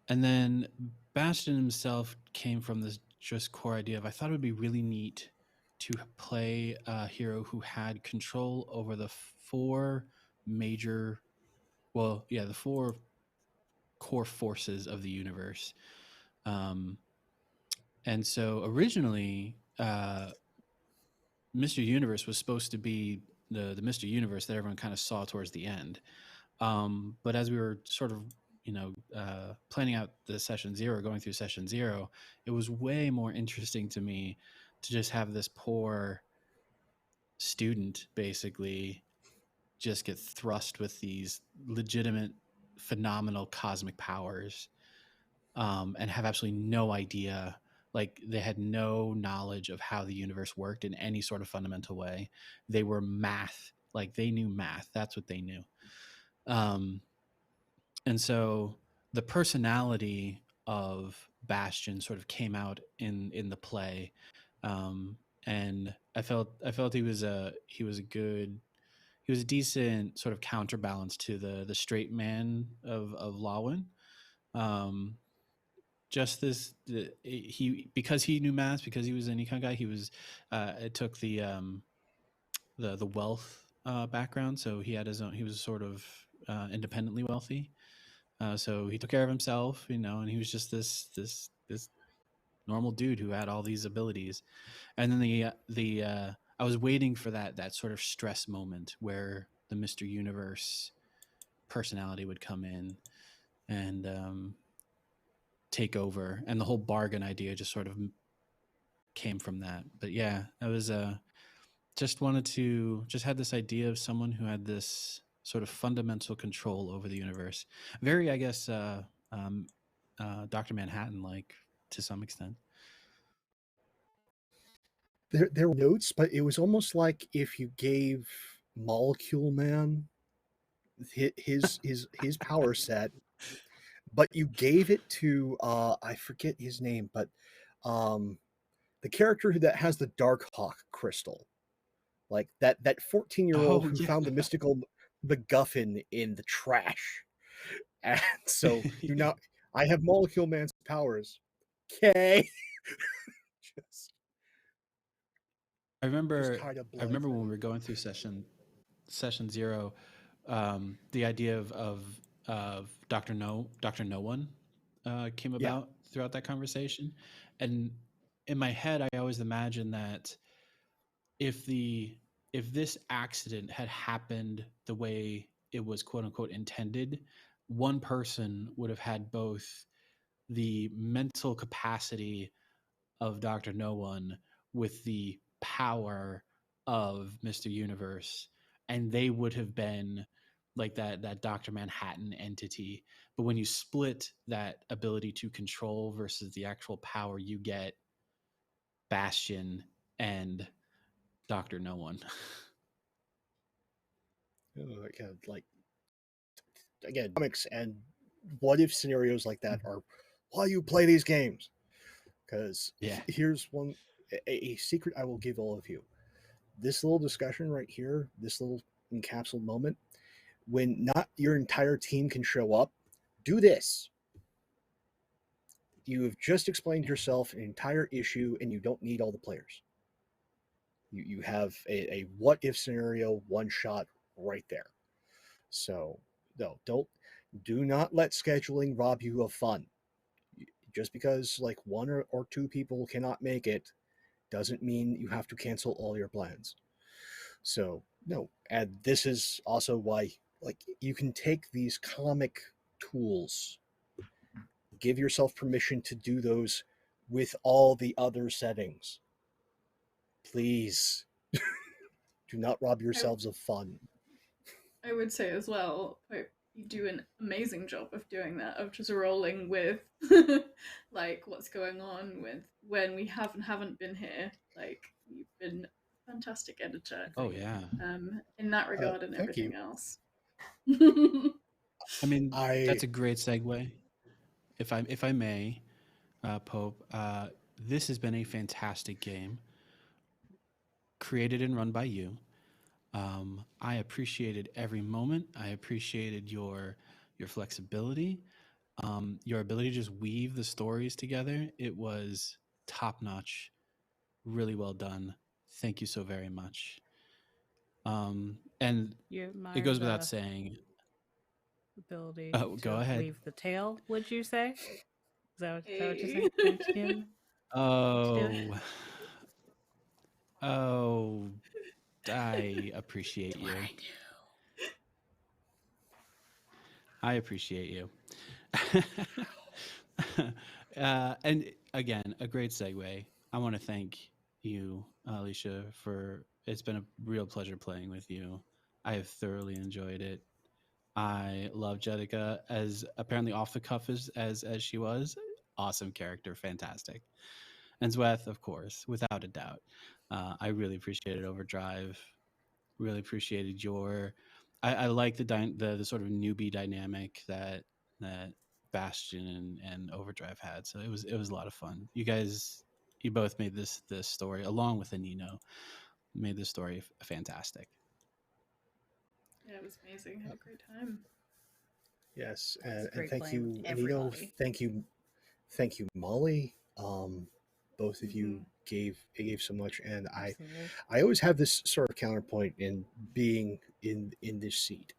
then Bastian himself came from this just core idea of, I thought it would be really neat to play a hero who had control over the 4 major, the 4 core forces of the universe. And so originally, Mr. Universe was supposed to be the Mr. Universe that everyone kind of saw towards the end. But as we were sort of, planning out the session 0, going through session 0, it was way more interesting to me to just have this poor student basically just get thrust with these legitimate, phenomenal cosmic powers, and have absolutely no idea. Like, they had no knowledge of how the universe worked in any sort of fundamental way. They were math, like they knew math. That's what they knew. And so the personality of Bastian sort of came out in the play. and I felt he was a decent sort of counterbalance to the straight man of Lawin. Just because he knew maths, because he was an econ guy, he was it took the wealth background, so he had his own. He was sort of independently wealthy, so he took care of himself, and he was just this normal dude who had all these abilities. And then I was waiting for that sort of stress moment where the Mr. Universe personality would come in and take over, and the whole bargain idea just sort of came from that. But yeah, I was just had this idea of someone who had this sort of fundamental control over the universe. Very, I guess, Dr. Manhattan like to some extent. There were notes, but it was almost like if you gave Molecule Man his power set, but you gave it to I forget his name, but the character that has the Dark Hawk crystal, like that 14-year-old who found the mystical MacGuffin in the trash. And so I have Molecule Man's powers. Okay. I remember when we were going through session 0, the idea of Dr. No One came about throughout that conversation. And in my head, I always imagined that if this accident had happened the way it was quote unquote intended, one person would have had both the mental capacity of Dr. No One with the power of Mr. Universe, and they would have been like that Dr. Manhattan entity. But when you split that ability to control versus the actual power, you get Bastian and Dr. No One. Like again, comics and what if scenarios like that are why you play these games. Because here's a secret I will give all of you. This little discussion right here, this little encapsulated moment, when not your entire team can show up, do this. You have just explained yourself an entire issue, and you don't need all the players. You have a what if scenario one shot right there. So no, do not let scheduling rob you of fun. Just because like one or two people cannot make it doesn't mean you have to cancel all your plans. So no, and this is also why like you can take these comic tools, give yourself permission to do those with all the other settings. Please do not rob yourselves of fun. I would say as well, you do an amazing job of doing that, of just rolling with like what's going on with when we haven't been here. Like you've been a fantastic editor. Oh yeah. In that regard and everything else. I mean, that's a great segue. If I may, Pope, this has been a fantastic game, created and run by you. I appreciated every moment. I appreciated your flexibility, your ability to just weave the stories together. It was top notch, really well done. Thank you so very much. And it goes without saying. Ability go ahead. Weave the tail, would you say? Is that what you're saying? Oh, I appreciate you. I appreciate you. And again, a great segue. I want to thank you, Alicia, it's been a real pleasure playing with you. I have thoroughly enjoyed it. I love Jettica, as apparently off the cuff as she was. Awesome character, fantastic. And Zweth, of course, without a doubt. I really appreciated Overdrive. Really appreciated I like the sort of newbie dynamic that Bastion and Overdrive had. So it was a lot of fun. You guys you both made this story, along with Anino, made this story fantastic. Yeah, it was amazing. Had a great time. Yes, It's and great thank playing with you, Anito. everybody. Thank you, Molly. Both of you Mhm. gave so much, and Absolutely. I always have this sort of counterpoint in being in this seat.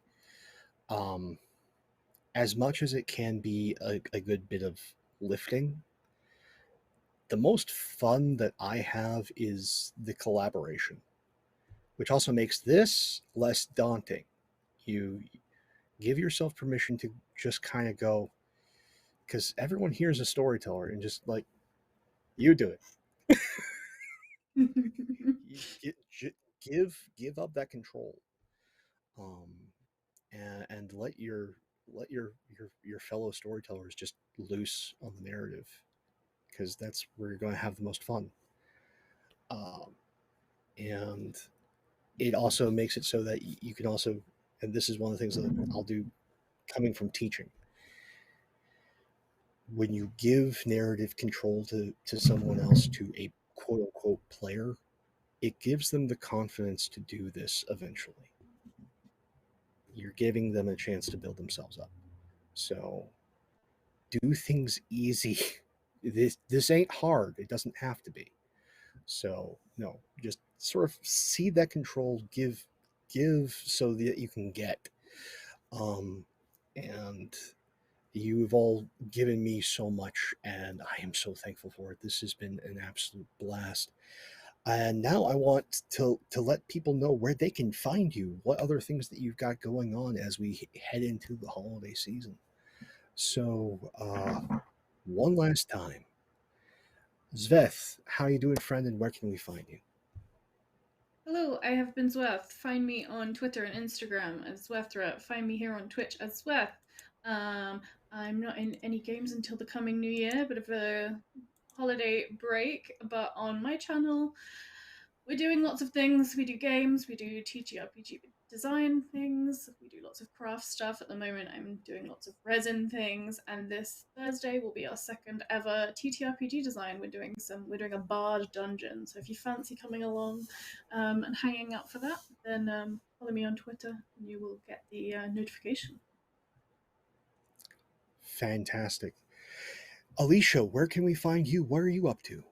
Um, as much as it can be a good bit of lifting, the most fun that I have is the collaboration, which also makes this less daunting. You give yourself permission to just kind of go, because everyone here is a storyteller, and just like, you do it. Give up that control, um, and let your fellow storytellers just loose on the narrative, because that's where you're going to have the most fun. Um, and it also makes it so that you can also, and this is one of the things that I'll do coming from teaching. When you give narrative control to someone else, to a quote unquote player, it gives them the confidence to do this eventually. You're giving them a chance to build themselves up. So do things easy. This ain't hard. It doesn't have to be. So no, just sort of see that control, give so that you can get. And you've all given me so much, and I am so thankful for it. This has been an absolute blast. And now I want to let people know where they can find you, what other things that you've got going on as we head into the holiday season. So, one last time, Zveth, how you doing, friend, and where can we find you? Hello, I have been Zweth. Find me on Twitter and Instagram as Zwethra. Find me here on Twitch as Zweth. I'm not in any games until the coming new year, bit of a holiday break, but on my channel, we're doing lots of things. We do games, we do TTRPG design things, we do lots of craft stuff. At the moment, I'm doing lots of resin things, and this Thursday will be our second ever TTRPG design. We're doing a bard dungeon. So if you fancy coming along and hanging out for that, then follow me on Twitter, and you will get the notification. Fantastic. Alicia, where can we find you? What are you up to?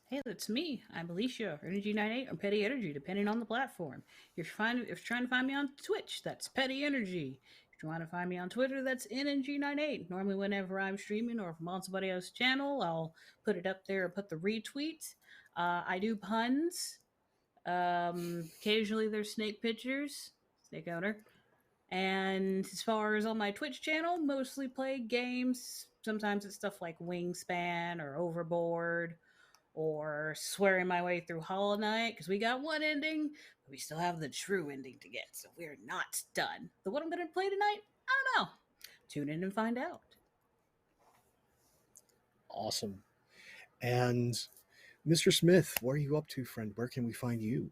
Hey, that's me. I'm Alicia, Energy 98 or Petty Energy, depending on the platform. If you're trying to find me on Twitch, that's Petty Energy. If you want to find me on Twitter, that's NNG98. Normally, whenever I'm streaming or if I'm on somebody else's channel, I'll put it up there and put the retweet. I do puns. Occasionally, there's snake pictures, snake owner. And as far as on my Twitch channel, mostly play games. Sometimes it's stuff like Wingspan or Overboard or swearing my way through Hollow Knight because we got one ending, but we still have the true ending to get, so we're not done. The what I'm going to play tonight, I don't know. Tune in and find out. Awesome. And Mr. Smith, what are you up to, friend? Where can we find you?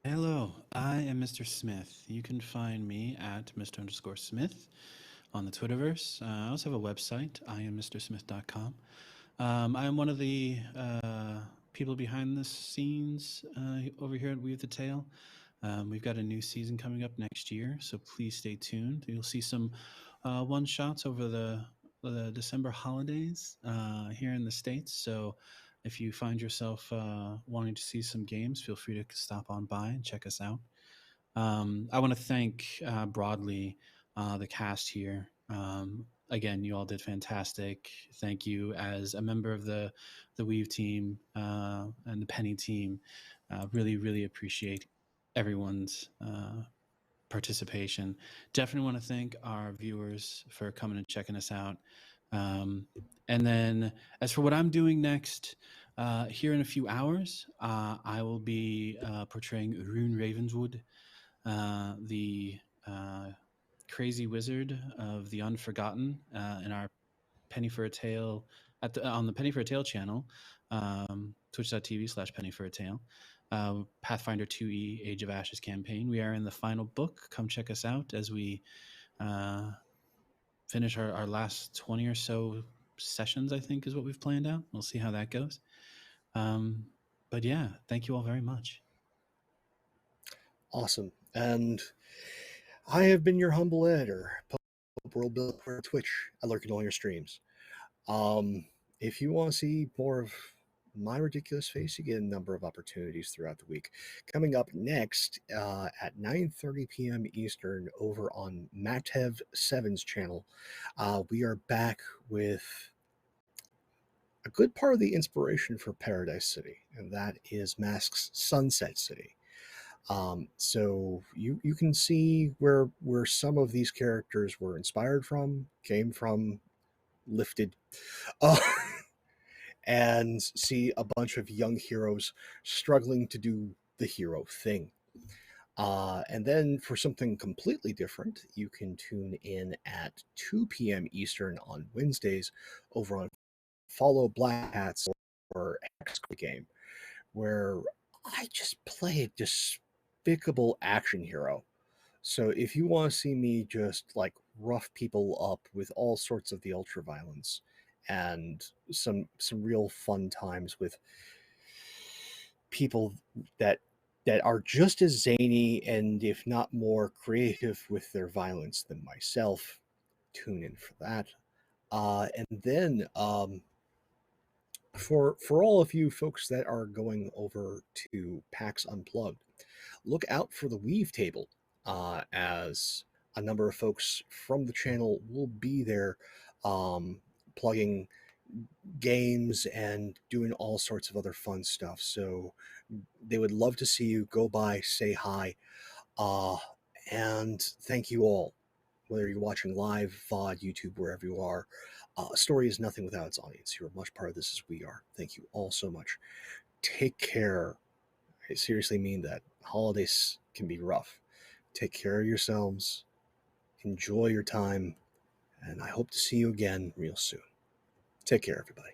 Hello, I am Mr. Smith. You can find me at Mr._Smith on the Twitterverse. I also have a website, IamMrSmith.com. I am one of the people behind the scenes over here at Weave the Tale. We've got a new season coming up next year, so please stay tuned. You'll see some one-shots over the December holidays here in the States, so if you find yourself wanting to see some games, feel free to stop on by and check us out. I want to thank broadly the cast here. Again, you all did fantastic. Thank you as a member of the Weave team and the Penny team. Really, really appreciate everyone's participation. Definitely want to thank our viewers for coming and checking us out. And then as for what I'm doing next, here in a few hours, I will be portraying Rune Ravenswood, the crazy wizard of the Unforgotten in our Penny for a Tale on the Penny for a Tale channel, twitch.tv/Penny for a Tale. Pathfinder 2e Age of Ashes campaign. We are in the final book. Come check us out as we finish our last 20 or so sessions, I think, is what we've planned out. We'll see how that goes. But yeah, thank you all very much. Awesome. And I have been your humble editor, Pope World Builder on Twitch. I lurk in all your streams. If you want to see more of my ridiculous face, you get a number of opportunities throughout the week. Coming up next at 9:30 p.m. Eastern over on Matev 7's channel, we are back with a good part of the inspiration for Paradise City, and that is Mask's Sunset City. So you can see where some of these characters were inspired from, came from, lifted, and see a bunch of young heroes struggling to do the hero thing. And then for something completely different, you can tune in at 2 p.m. Eastern on Wednesdays over on Follow Black Hats or Hex Game, where I just play a despicable action hero. So if you want to see me just like rough people up with all sorts of the ultra violence and some real fun times with people that are just as zany and if not more creative with their violence than myself, tune in for that. And then for all of you folks that are going over to PAX Unplugged, look out for the Weave Table, as a number of folks from the channel will be there plugging games and doing all sorts of other fun stuff. So they would love to see you. Go by, say hi, and thank you all. Whether you're watching live, VOD, YouTube, wherever you are, a story is nothing without its audience. You're much part of this as we are. Thank you all so much. Take care. I seriously mean that. Holidays can be rough. Take care of yourselves. Enjoy your time. And I hope to see you again real soon. Take care, everybody.